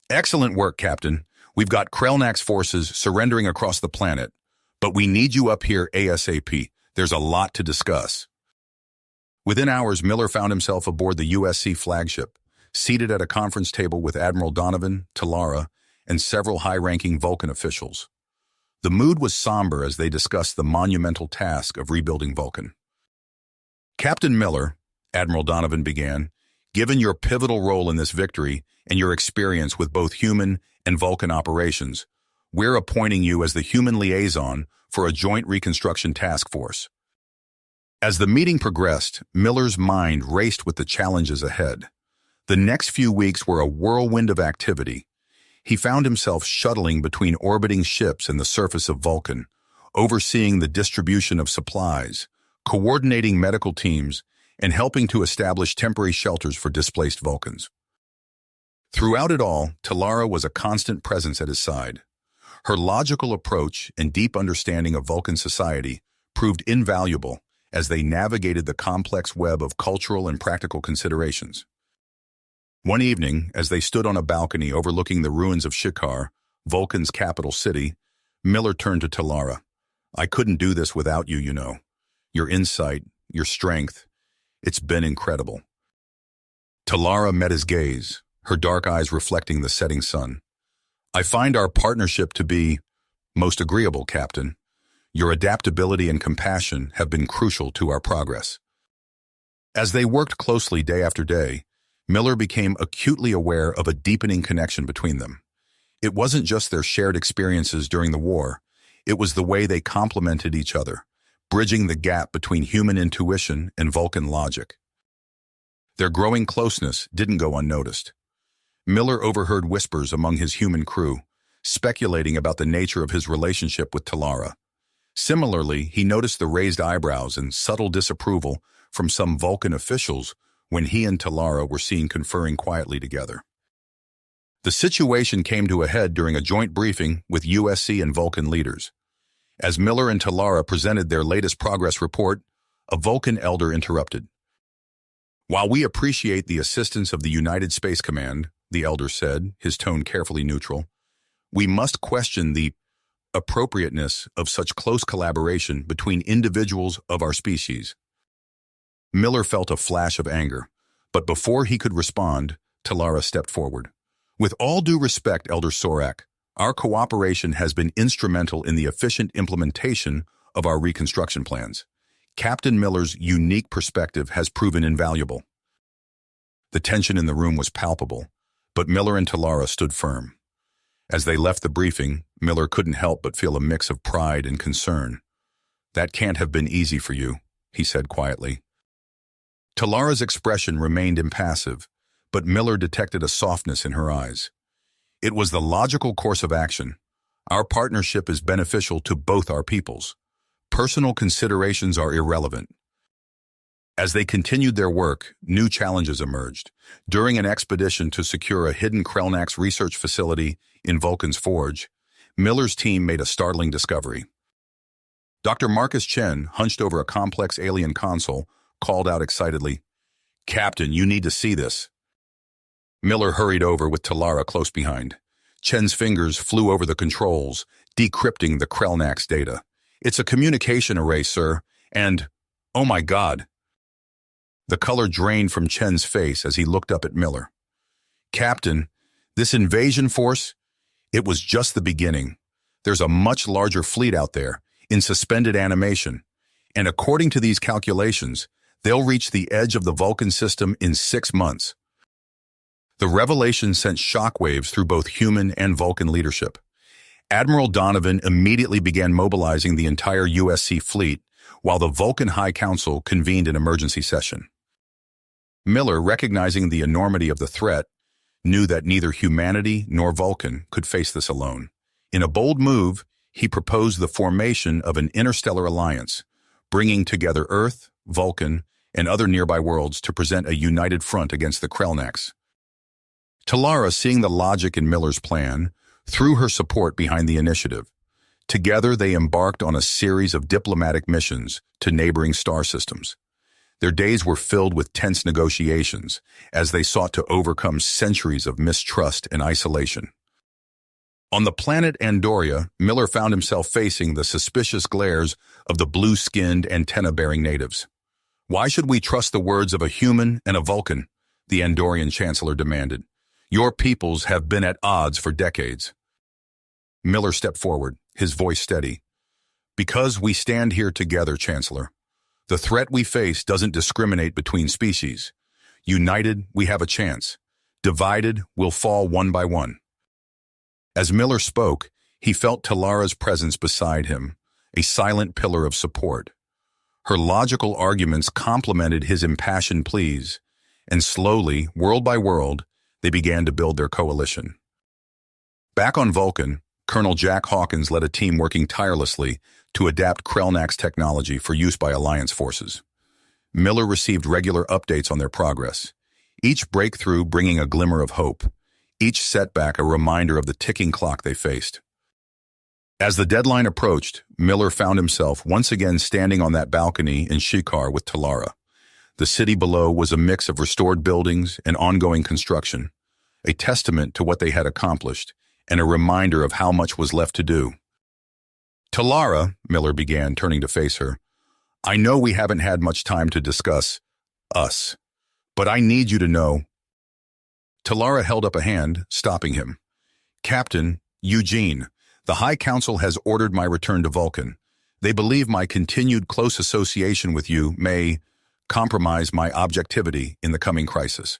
S1: "Excellent work, Captain. We've got Krellnax forces surrendering across the planet, but we need you up here ASAP. There's a lot to discuss." Within hours, Miller found himself aboard the USC flagship, seated at a conference table with Admiral Donovan, Talara, and several high-ranking Vulcan officials. The mood was somber as they discussed the monumental task of rebuilding Vulcan. "Captain Miller," Admiral Donovan began, "given your pivotal role in this victory and your experience with both human and Vulcan operations, we're appointing you as the human liaison for a joint reconstruction task force." As the meeting progressed, Miller's mind raced with the challenges ahead. The next few weeks were a whirlwind of activity. He found himself shuttling between orbiting ships and the surface of Vulcan, overseeing the distribution of supplies, coordinating medical teams, and helping to establish temporary shelters for displaced Vulcans. Throughout it all, Talara was a constant presence at his side. Her logical approach and deep understanding of Vulcan society proved invaluable as they navigated the complex web of cultural and practical considerations. One evening, as they stood on a balcony overlooking the ruins of Shikar, Vulcan's capital city, Miller turned to Talara. "I couldn't do this without you, you know. Your insight, your strength, it's been incredible." Talara met his gaze, her dark eyes reflecting the setting sun. "I find our partnership to be most agreeable, Captain. Your adaptability and compassion have been crucial to our progress." As they worked closely day after day, Miller became acutely aware of a deepening connection between them. It wasn't just their shared experiences during the war, it was the way they complemented each other, bridging the gap between human intuition and Vulcan logic. Their growing closeness didn't go unnoticed. Miller overheard whispers among his human crew, speculating about the nature of his relationship with Talara. Similarly, he noticed the raised eyebrows and subtle disapproval from some Vulcan officials when he and Talara were seen conferring quietly together. The situation came to a head during a joint briefing with USC and Vulcan leaders. As Miller and Talara presented their latest progress report, a Vulcan elder interrupted. "While we appreciate the assistance of the United Space Command," the elder said, his tone carefully neutral, "we must question the appropriateness of such close collaboration between individuals of our species." Miller felt a flash of anger, but before he could respond, Talara stepped forward. "With all due respect, Elder Sorak, our cooperation has been instrumental in the efficient implementation of our reconstruction plans. Captain Miller's unique perspective has proven invaluable." The tension in the room was palpable, but Miller and Talara stood firm. As they left the briefing, Miller couldn't help but feel a mix of pride and concern. "That can't have been easy for you," he said quietly. Talara's expression remained impassive, but Miller detected a softness in her eyes. "It was the logical course of action. Our partnership is beneficial to both our peoples. Personal considerations are irrelevant." As they continued their work, new challenges emerged. During an expedition to secure a hidden Krellnax research facility in Vulcan's Forge, Miller's team made a startling discovery. Dr. Marcus Chen, hunched over a complex alien console, called out excitedly, "Captain, you need to see this." Miller hurried over with Talara close behind. Chen's fingers flew over the controls, decrypting the Krellnax data. "It's a communication array, sir, and..." Oh my God. The color drained from Chen's face as he looked up at Miller. Captain, this invasion force, it was just the beginning. There's a much larger fleet out there, in suspended animation, and according to these calculations, they'll reach the edge of the Vulcan system in 6 months. The revelation sent shockwaves through both human and Vulcan leadership. Admiral Donovan immediately began mobilizing the entire USC fleet, while the Vulcan High Council convened an emergency session. Miller, recognizing the enormity of the threat, knew that neither humanity nor Vulcan could face this alone. In a bold move, he proposed the formation of an interstellar alliance, bringing together Earth, Vulcan, and other nearby worlds to present a united front against the Krellnax. Talara, seeing the logic in Miller's plan, threw her support behind the initiative. Together, they embarked on a series of diplomatic missions to neighboring star systems. Their days were filled with tense negotiations as they sought to overcome centuries of mistrust and isolation. On the planet Andoria, Miller found himself facing the suspicious glares of the blue-skinned, antenna-bearing natives. "Why should we trust the words of a human and a Vulcan?" the Andorian chancellor demanded. "Your peoples have been at odds for decades." Miller stepped forward, his voice steady. "Because we stand here together, Chancellor. The threat we face doesn't discriminate between species. United, we have a chance. Divided, we'll fall one by one." As Miller spoke, he felt Talara's presence beside him, a silent pillar of support. Her logical arguments complemented his impassioned pleas, and slowly, world by world, they began to build their coalition. Back on Vulcan, Colonel Jack Hawkins led a team working tirelessly to adapt Krellnax technology for use by Alliance forces. Miller received regular updates on their progress, each breakthrough bringing a glimmer of hope, each setback a reminder of the ticking clock they faced. As the deadline approached, Miller found himself once again standing on that balcony in Shikar with Talara. The city below was a mix of restored buildings and ongoing construction, a testament to what they had accomplished, and a reminder of how much was left to do. "Talara," Miller began, turning to face her, "I know we haven't had much time to discuss us, but I need you to know." Talara held up a hand, stopping him. "Captain, Eugene, the High Council has ordered my return to Vulcan. They believe my continued close association with you may compromise my objectivity in the coming crisis."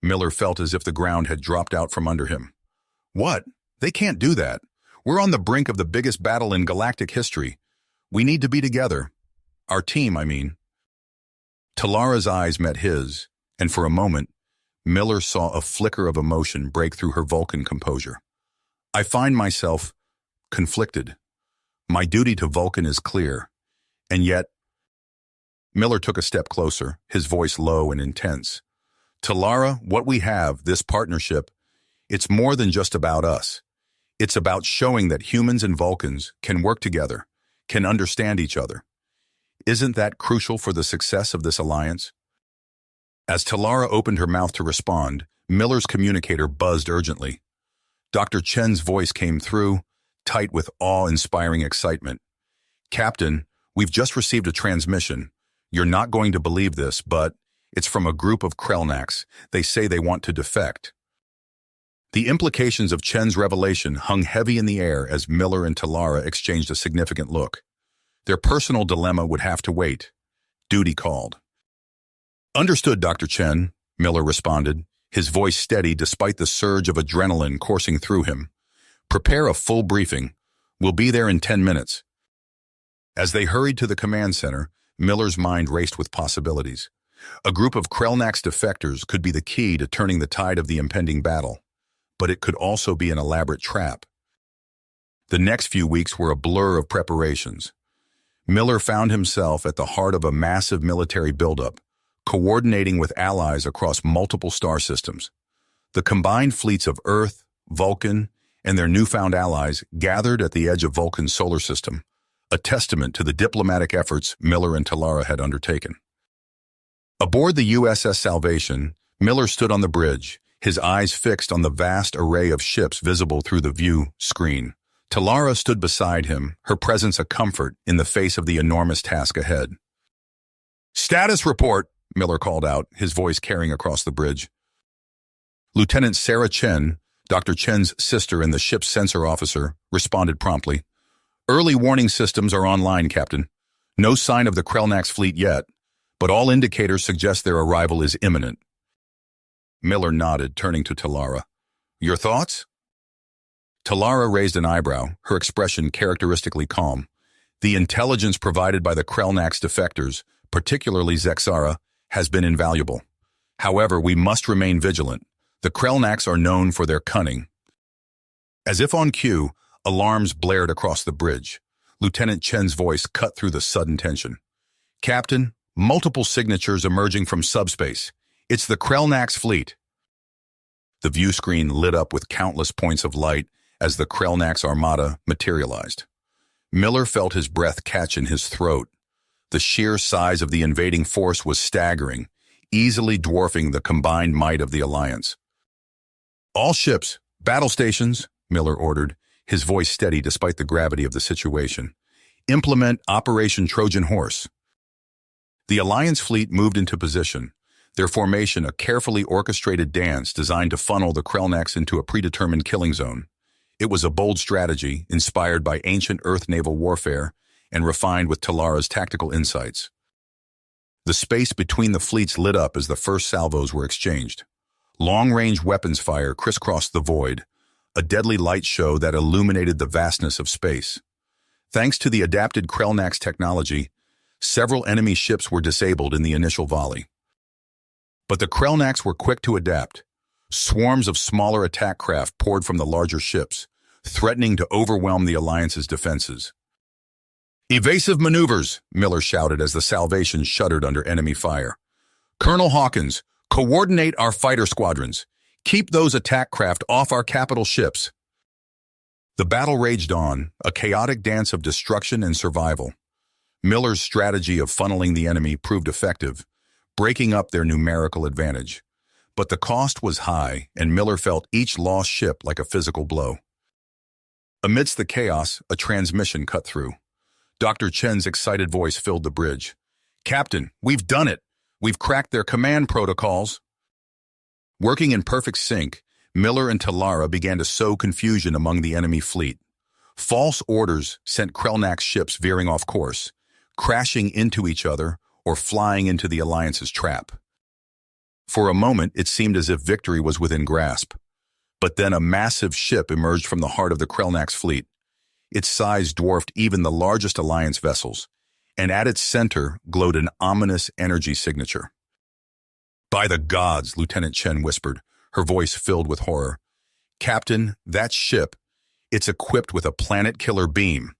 S1: Miller felt as if the ground had dropped out from under him. "What? They can't do that. We're on the brink of the biggest battle in galactic history. We need to be together. Our team, I mean." Talara's eyes met his, and for a moment, Miller saw a flicker of emotion break through her Vulcan composure. "I find myself conflicted. My duty to Vulcan is clear, and yet—" Miller took a step closer, his voice low and intense. "Talara, what we have, this partnership, it's more than just about us. It's about showing that humans and Vulcans can work together, can understand each other. Isn't that crucial for the success of this alliance?" As Talara opened her mouth to respond, Miller's communicator buzzed urgently. Dr. Chen's voice came through, tight with awe-inspiring excitement. "Captain, we've just received a transmission. You're not going to believe this, but it's from a group of Krellnax. They say they want to defect." The implications of Chen's revelation hung heavy in the air as Miller and Talara exchanged a significant look. Their personal dilemma would have to wait. Duty called. "Understood, Dr. Chen," Miller responded, his voice steady despite the surge of adrenaline coursing through him. "Prepare a full briefing. We'll be there in 10 minutes. As they hurried to the command center, Miller's mind raced with possibilities. A group of Krellnax defectors could be the key to turning the tide of the impending battle, but it could also be an elaborate trap. The next few weeks were a blur of preparations. Miller found himself at the heart of a massive military buildup, coordinating with allies across multiple star systems. The combined fleets of Earth, Vulcan, and their newfound allies gathered at the edge of Vulcan's solar system, a testament to the diplomatic efforts Miller and Talara had undertaken. Aboard the USS Salvation, Miller stood on the bridge, his eyes fixed on the vast array of ships visible through the view screen. Talara stood beside him, her presence a comfort in the face of the enormous task ahead. Status report, Miller called out, his voice carrying across the bridge. Lieutenant Sarah Chen, Dr. Chen's sister and the ship's sensor officer, responded promptly. Early warning systems are online, Captain. No sign of the Krellnax fleet yet, but all indicators suggest their arrival is imminent. Miller nodded, turning to Talara. Your thoughts? Talara raised an eyebrow, her expression characteristically calm. The intelligence provided by the Krellnax defectors, particularly Zexara, has been invaluable. However, we must remain vigilant. The Krellnax are known for their cunning. As if on cue, alarms blared across the bridge. Lieutenant Chen's voice cut through the sudden tension. Captain, multiple signatures emerging from subspace. It's the Krellnax fleet. The view screen lit up with countless points of light as the Krellnax armada materialized. Miller felt his breath catch in his throat. The sheer size of the invading force was staggering, easily dwarfing the combined might of the Alliance. All ships, battle stations, Miller ordered, his voice steady despite the gravity of the situation. Implement Operation Trojan Horse. The Alliance fleet moved into position, their formation a carefully orchestrated dance designed to funnel the Krellnax into a predetermined killing zone. It was a bold strategy, inspired by ancient Earth naval warfare and refined with Talara's tactical insights. The space between the fleets lit up as the first salvos were exchanged. Long-range weapons fire crisscrossed the void, a deadly light show that illuminated the vastness of space. Thanks to the adapted Krellnax technology, several enemy ships were disabled in the initial volley. But the Krellnax were quick to adapt. Swarms of smaller attack craft poured from the larger ships, threatening to overwhelm the Alliance's defenses. Evasive maneuvers, Miller shouted as the Salvation shuddered under enemy fire. Colonel Hawkins, coordinate our fighter squadrons. Keep those attack craft off our capital ships. The battle raged on, a chaotic dance of destruction and survival. Miller's strategy of funneling the enemy proved effective, breaking up their numerical advantage. But the cost was high, and Miller felt each lost ship like a physical blow. Amidst the chaos, a transmission cut through. Dr. Chen's excited voice filled the bridge. Captain, we've done it! We've cracked their command protocols! Working in perfect sync, Miller and Talara began to sow confusion among the enemy fleet. False orders sent Krellnax ships veering off course, crashing into each other or flying into the Alliance's trap. For a moment, it seemed as if victory was within grasp. But then a massive ship emerged from the heart of the Krellnax fleet. Its size dwarfed even the largest Alliance vessels, and at its center glowed an ominous energy signature. By the gods, Lieutenant Chen whispered, her voice filled with horror. Captain, that ship, it's equipped with a planet-killer beam.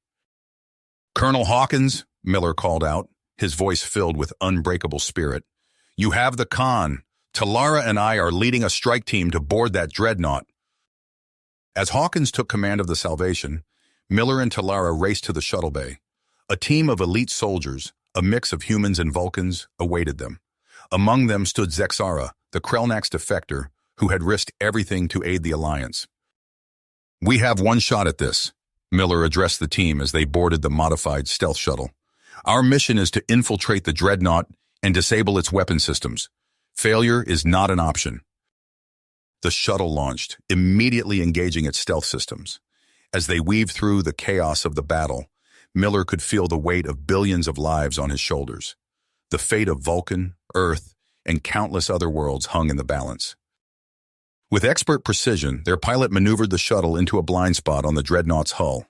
S1: Colonel Hawkins, Miller called out, his voice filled with unbreakable spirit. You have the con. Talara and I are leading a strike team to board that dreadnought. As Hawkins took command of the Salvation, Miller and Talara raced to the shuttle bay. A team of elite soldiers, a mix of humans and Vulcans, awaited them. Among them stood Zexara, the Krellnax defector, who had risked everything to aid the Alliance. We have one shot at this, Miller addressed the team as they boarded the modified stealth shuttle. Our mission is to infiltrate the dreadnought and disable its weapon systems. Failure is not an option. The shuttle launched, immediately engaging its stealth systems. As they weaved through the chaos of the battle, Miller could feel the weight of billions of lives on his shoulders. The fate of Vulcan, Earth, and countless other worlds hung in the balance. With expert precision, their pilot maneuvered the shuttle into a blind spot on the dreadnought's hull.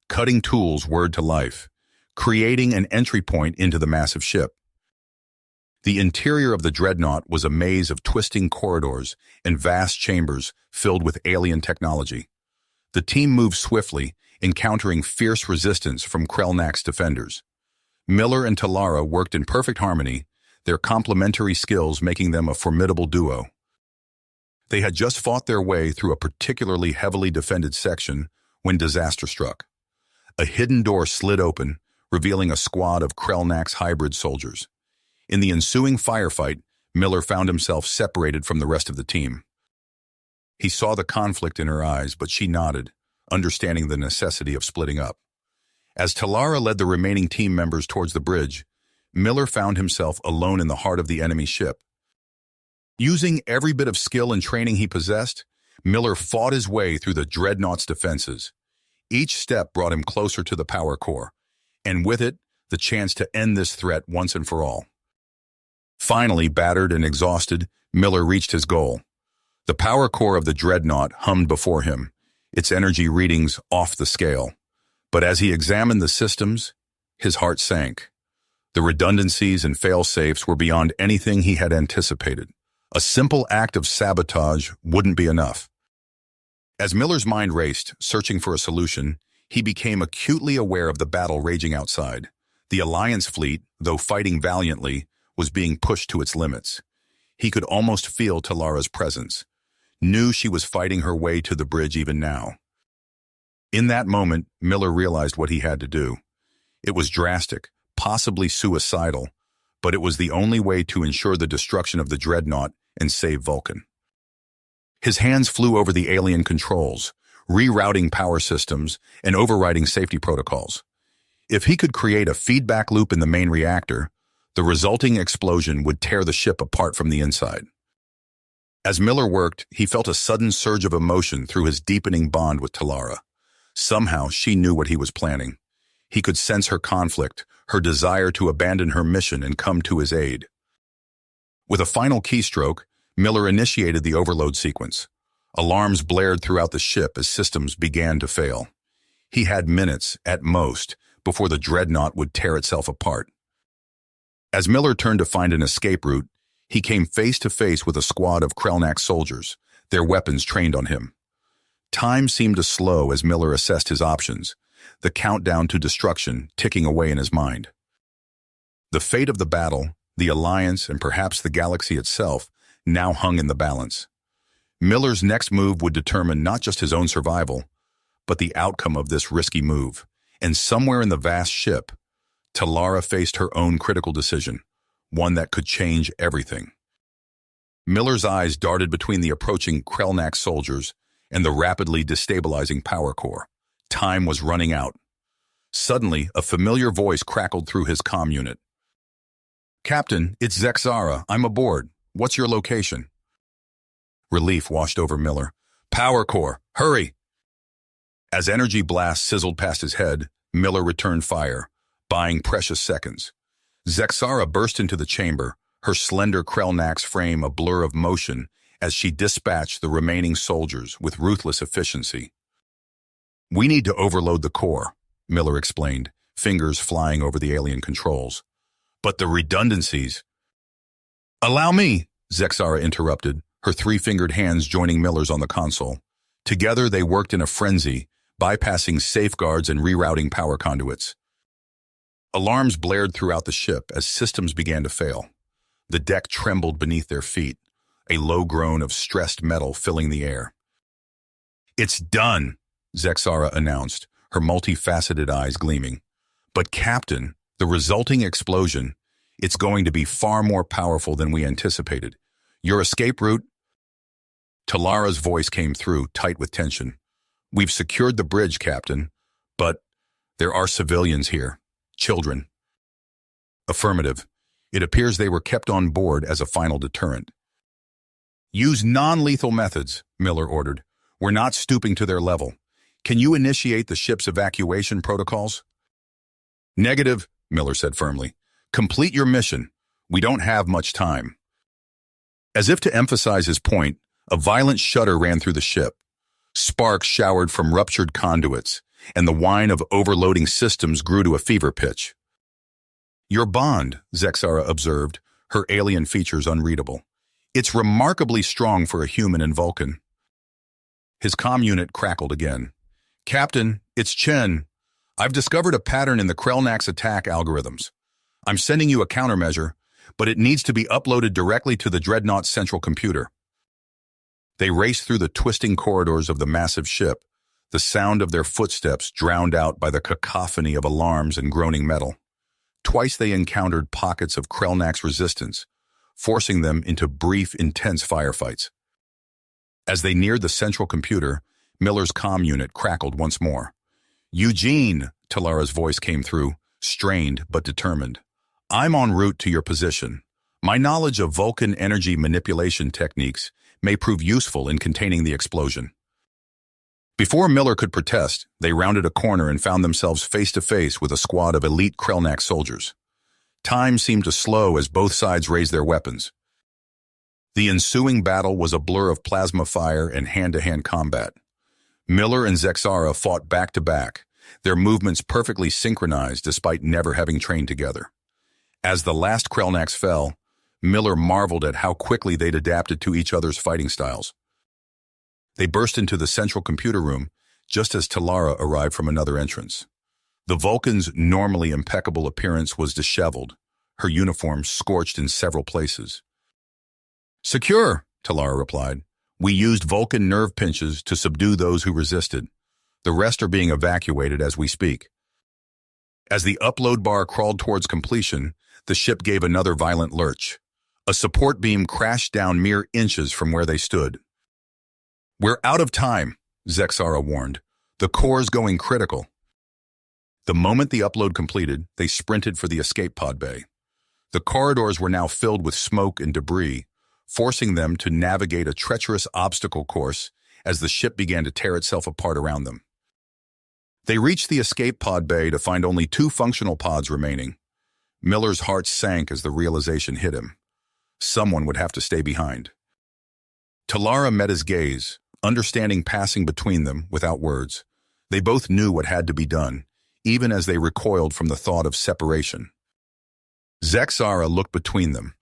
S1: Cutting tools whirred to life, creating an entry point into the massive ship. The interior of the dreadnought was a maze of twisting corridors and vast chambers filled with alien technology. The team moved swiftly, encountering fierce resistance from Krellnax defenders. Miller and Talara worked in perfect harmony, their complementary skills making them a formidable duo. They had just fought their way through a particularly heavily defended section when disaster struck. A hidden door slid open, revealing a squad of Krellnax hybrid soldiers. In the ensuing firefight, Miller found himself separated from the rest of the team. He saw the conflict in her eyes, but she nodded, understanding the necessity of splitting up. As Talara led the remaining team members towards the bridge, Miller found himself alone in the heart of the enemy ship. Using every bit of skill and training he possessed, Miller fought his way through the dreadnought's defenses. Each step brought him closer to the power core, and with it, the chance to end this threat once and for all. Finally, battered and exhausted, Miller reached his goal. The power core of the dreadnought hummed before him, its energy readings off the scale. But as he examined the systems, his heart sank. The redundancies and fail-safes were beyond anything he had anticipated. A simple act of sabotage wouldn't be enough. As Miller's mind raced, searching for a solution, he became acutely aware of the battle raging outside. The Alliance fleet, though fighting valiantly, was being pushed to its limits. He could almost feel Talara's presence, knew she was fighting her way to the bridge even now. In that moment, Miller realized what he had to do. It was drastic, possibly suicidal, but it was the only way to ensure the destruction of the dreadnought and save Vulcan. His hands flew over the alien controls, rerouting power systems and overriding safety protocols. If he could create a feedback loop in the main reactor, the resulting explosion would tear the ship apart from the inside. As Miller worked, he felt a sudden surge of emotion through his deepening bond with Talara. Somehow, she knew what he was planning. He could sense her conflict, her desire to abandon her mission and come to his aid. With a final keystroke, Miller initiated the overload sequence. Alarms blared throughout the ship as systems began to fail. He had minutes, at most, before the dreadnought would tear itself apart. As Miller turned to find an escape route, he came face to face with a squad of Krelnak soldiers, their weapons trained on him. Time seemed to slow as Miller assessed his options, the countdown to destruction ticking away in his mind. The fate of the battle, the Alliance, and perhaps the galaxy itself, now hung in the balance. Miller's next move would determine not just his own survival, but the outcome of this risky move. And somewhere in the vast ship, Talara faced her own critical decision, one that could change everything. Miller's eyes darted between the approaching Krelnak soldiers and the rapidly destabilizing power core. Time was running out. Suddenly, a familiar voice crackled through his comm unit. "Captain, it's Zexara. I'm aboard. What's your location?" Relief washed over Miller. "Power core, hurry!" As energy blasts sizzled past his head, Miller returned fire, buying precious seconds. Zexara burst into the chamber, her slender Krelnak's frame a blur of motion as she dispatched the remaining soldiers with ruthless efficiency. "We need to overload the core," Miller explained, fingers flying over the alien controls. "But the redundancies—" "Allow me," Zexara interrupted, her three-fingered hands joining Miller's on the console. Together they worked in a frenzy, bypassing safeguards and rerouting power conduits. Alarms blared throughout the ship as systems began to fail. The deck trembled beneath their feet, a low groan of stressed metal filling the air. "It's done," Zexara announced, her multifaceted eyes gleaming. "But Captain, the resulting explosion, it's going to be far more powerful than we anticipated. Your escape route—" Talara's voice came through, tight with tension. "We've secured the bridge, Captain, but there are civilians here. Children." "Affirmative. It appears they were kept on board as a final deterrent." "Use non-lethal methods," Miller ordered. "We're not stooping to their level. Can you initiate the ship's evacuation protocols?" "Negative," Miller said firmly. "Complete your mission. We don't have much time." As if to emphasize his point, a violent shudder ran through the ship. Sparks showered from ruptured conduits, and the whine of overloading systems grew to a fever pitch. "Your bond," Zexara observed, her alien features unreadable. "It's remarkably strong for a human and Vulcan." His comm unit crackled again. "Captain, it's Chen. I've discovered a pattern in the Krelnak's attack algorithms. I'm sending you a countermeasure, but it needs to be uploaded directly to the Dreadnought's central computer." They raced through the twisting corridors of the massive ship, the sound of their footsteps drowned out by the cacophony of alarms and groaning metal. Twice they encountered pockets of Krelnak's resistance, forcing them into brief, intense firefights. As they neared the central computer, Miller's comm unit crackled once more. "Eugene," Talara's voice came through, strained but determined. I'm en route to your position. My knowledge of Vulcan energy manipulation techniques may prove useful in containing the explosion. Before Miller could protest, they rounded a corner and found themselves face to face with a squad of elite Krellnak soldiers. Time seemed to slow as both sides raised their weapons. The ensuing battle was a blur of plasma fire and hand-to-hand combat. Miller and Zexara fought back-to-back, their movements perfectly synchronized despite never having trained together. As the last Krellnaks fell, Miller marveled at how quickly they'd adapted to each other's fighting styles. They burst into the central computer room just as Talara arrived from another entrance. The Vulcan's normally impeccable appearance was disheveled, her uniform scorched in several places. "Secure," Talara replied. "We used Vulcan nerve pinches to subdue those who resisted. The rest are being evacuated as we speak." As the upload bar crawled towards completion, the ship gave another violent lurch. A support beam crashed down mere inches from where they stood. "We're out of time," Zexara warned. "The core's going critical." The moment the upload completed, they sprinted for the escape pod bay. The corridors were now filled with smoke and debris, forcing them to navigate a treacherous obstacle course as the ship began to tear itself apart around them. They reached the escape pod bay to find only 2 functional pods remaining. Miller's heart sank as the realization hit him. Someone would have to stay behind. Talara met his gaze, understanding passing between them without words. They both knew what had to be done, even as they recoiled from the thought of separation. Zexara looked between them,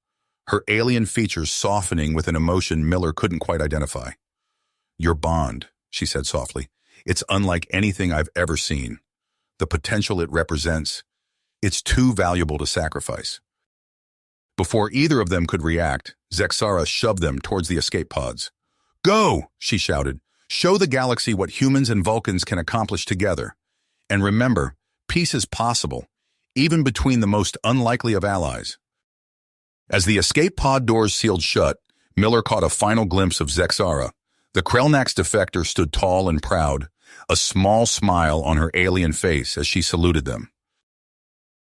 S1: her alien features softening with an emotion Miller couldn't quite identify. "Your bond," she said softly. "It's unlike anything I've ever seen. The potential it represents, it's too valuable to sacrifice." Before either of them could react, Zexara shoved them towards the escape pods. "Go!" she shouted. "Show the galaxy what humans and Vulcans can accomplish together. And remember, peace is possible, even between the most unlikely of allies." As the escape pod doors sealed shut, Miller caught a final glimpse of Zexara. The Krellnaks defector stood tall and proud, a small smile on her alien face as she saluted them.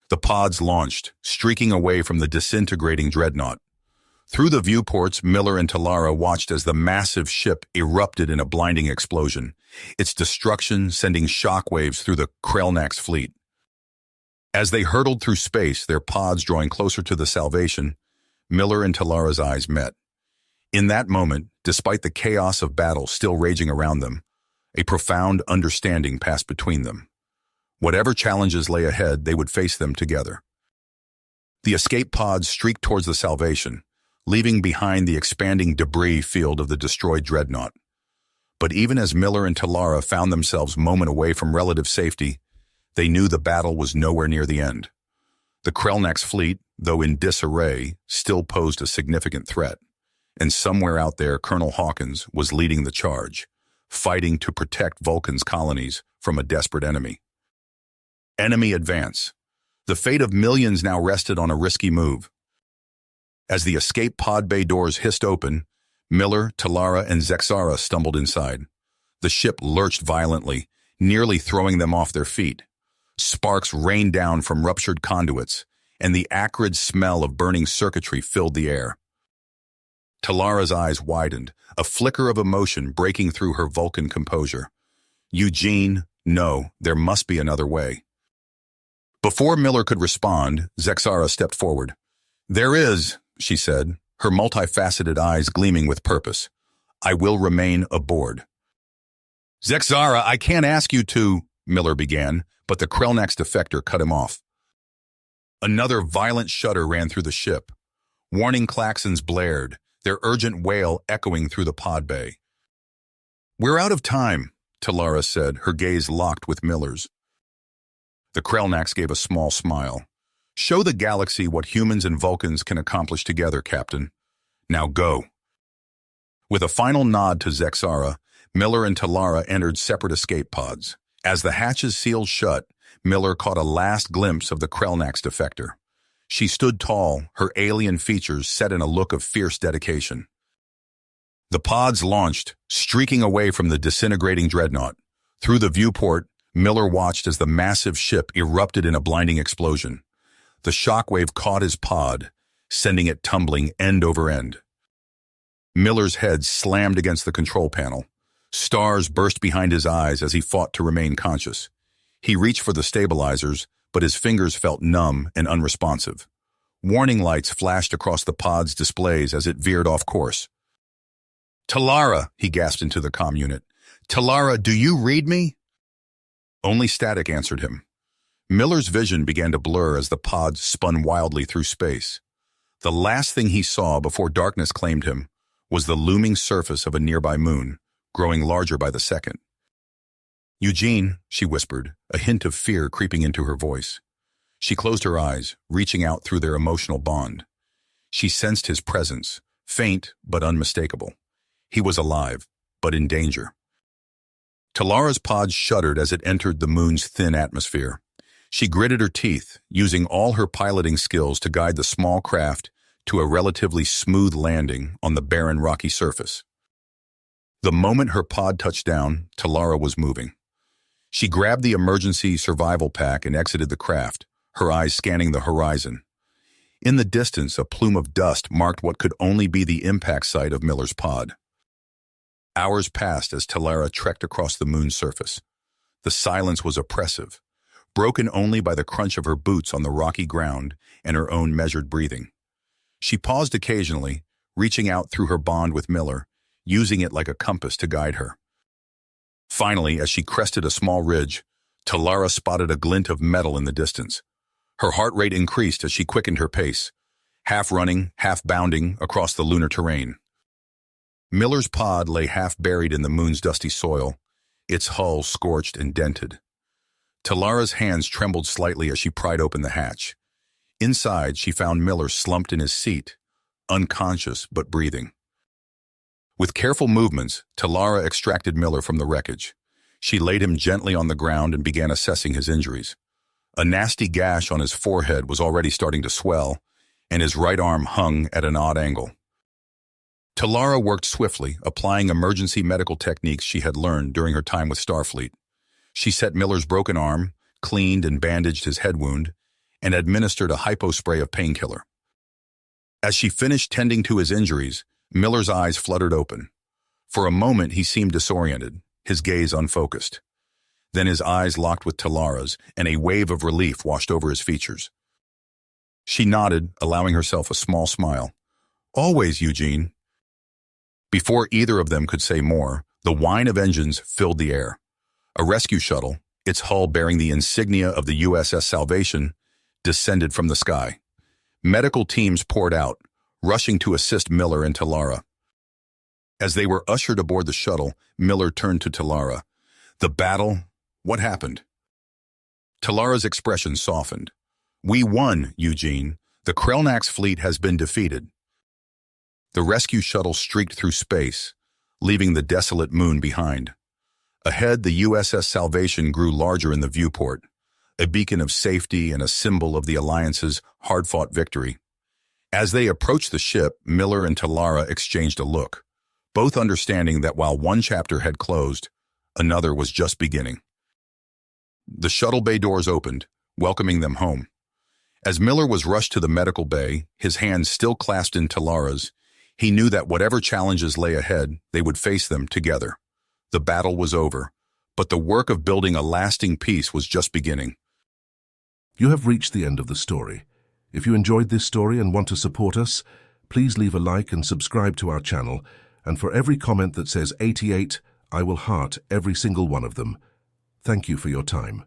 S1: The pods launched, streaking away from the disintegrating dreadnought. Through the viewports, Miller and Talara watched as the massive ship erupted in a blinding explosion, its destruction sending shockwaves through the Krellnaks fleet. As they hurtled through space, their pods drawing closer to the Salvation, Miller and Talara's eyes met. In that moment, despite the chaos of battle still raging around them, a profound understanding passed between them. Whatever challenges lay ahead, they would face them together. The escape pods streaked towards the Salvation, leaving behind the expanding debris field of the destroyed dreadnought. But even as Miller and Talara found themselves a moment away from relative safety, they knew the battle was nowhere near the end. The Krellnaks fleet, though in disarray, still posed a significant threat, and somewhere out there Colonel Hawkins was leading the charge, fighting to protect Vulcan's colonies from a desperate enemy. Enemy advance. The fate of millions now rested on a risky move. As the escape pod bay doors hissed open, Miller, Talara, and Zexara stumbled inside. The ship lurched violently, nearly throwing them off their feet. Sparks rained down from ruptured conduits, and the acrid smell of burning circuitry filled the air. Talara's eyes widened, a flicker of emotion breaking through her Vulcan composure. "Eugene, no, there must be another way." Before Miller could respond, Zexara stepped forward. "There is," she said, her multifaceted eyes gleaming with purpose. "I will remain aboard." "Zexara, I can't ask you to," Miller began, but the Krellnaks defector cut him off. Another violent shudder ran through the ship. Warning klaxons blared, their urgent wail echoing through the pod bay. "We're out of time," Talara said, her gaze locked with Miller's. The Krellnaks gave a small smile. "Show the galaxy what humans and Vulcans can accomplish together, Captain. Now go." With a final nod to Zexara, Miller and Talara entered separate escape pods. As the hatches sealed shut, Miller caught a last glimpse of the Krellnaks defector. She stood tall, her alien features set in a look of fierce dedication. The pods launched, streaking away from the disintegrating dreadnought. Through the viewport, Miller watched as the massive ship erupted in a blinding explosion. The shockwave caught his pod, sending it tumbling end over end. Miller's head slammed against the control panel. Stars burst behind his eyes as he fought to remain conscious. He reached for the stabilizers, but his fingers felt numb and unresponsive. Warning lights flashed across the pod's displays as it veered off course. "Talara," he gasped into the comm unit. "Talara, do you read me?" Only static answered him. Miller's vision began to blur as the pod spun wildly through space. The last thing he saw before darkness claimed him was the looming surface of a nearby moon, growing larger by the second. "Eugene," she whispered, a hint of fear creeping into her voice. She closed her eyes, reaching out through their emotional bond. She sensed his presence, faint but unmistakable. He was alive, but in danger. Talara's pod shuddered as it entered the moon's thin atmosphere. She gritted her teeth, using all her piloting skills to guide the small craft to a relatively smooth landing on the barren rocky surface. The moment her pod touched down, Talara was moving. She grabbed the emergency survival pack and exited the craft, her eyes scanning the horizon. In the distance, a plume of dust marked what could only be the impact site of Miller's pod. Hours passed as Talara trekked across the moon's surface. The silence was oppressive, broken only by the crunch of her boots on the rocky ground and her own measured breathing. She paused occasionally, reaching out through her bond with Miller, using it like a compass to guide her. Finally, as she crested a small ridge, Talara spotted a glint of metal in the distance. Her heart rate increased as she quickened her pace, half running, half bounding across the lunar terrain. Miller's pod lay half buried in the moon's dusty soil, its hull scorched and dented. Talara's hands trembled slightly as she pried open the hatch. Inside, she found Miller slumped in his seat, unconscious but breathing. With careful movements, Talara extracted Miller from the wreckage. She laid him gently on the ground and began assessing his injuries. A nasty gash on his forehead was already starting to swell, and his right arm hung at an odd angle. Talara worked swiftly, applying emergency medical techniques she had learned during her time with Starfleet. She set Miller's broken arm, cleaned and bandaged his head wound, and administered a hypospray of painkiller. As she finished tending to his injuries, Miller's eyes fluttered open. For a moment, he seemed disoriented, his gaze unfocused. Then his eyes locked with Talara's, and a wave of relief washed over his features. She nodded, allowing herself a small smile. "Always, Eugene." Before either of them could say more, the whine of engines filled the air. A rescue shuttle, its hull bearing the insignia of the USS Salvation, descended from the sky. Medical teams poured out, rushing to assist Miller and Talara. As they were ushered aboard the shuttle, Miller turned to Talara. "The battle? What happened?" Talara's expression softened. "We won, Eugene. The Krelnax fleet has been defeated." The rescue shuttle streaked through space, leaving the desolate moon behind. Ahead, the USS Salvation grew larger in the viewport, a beacon of safety and a symbol of the Alliance's hard-fought victory. As they approached the ship, Miller and Talara exchanged a look, both understanding that while one chapter had closed, another was just beginning. The shuttle bay doors opened, welcoming them home. As Miller was rushed to the medical bay, his hands still clasped in Talara's, he knew that whatever challenges lay ahead, they would face them together. The battle was over, but the work of building a lasting peace was just beginning.
S2: You have reached the end of the story. If you enjoyed this story and want to support us, please leave a like and subscribe to our channel, and for every comment that says 88, I will heart every single one of them. Thank you for your time.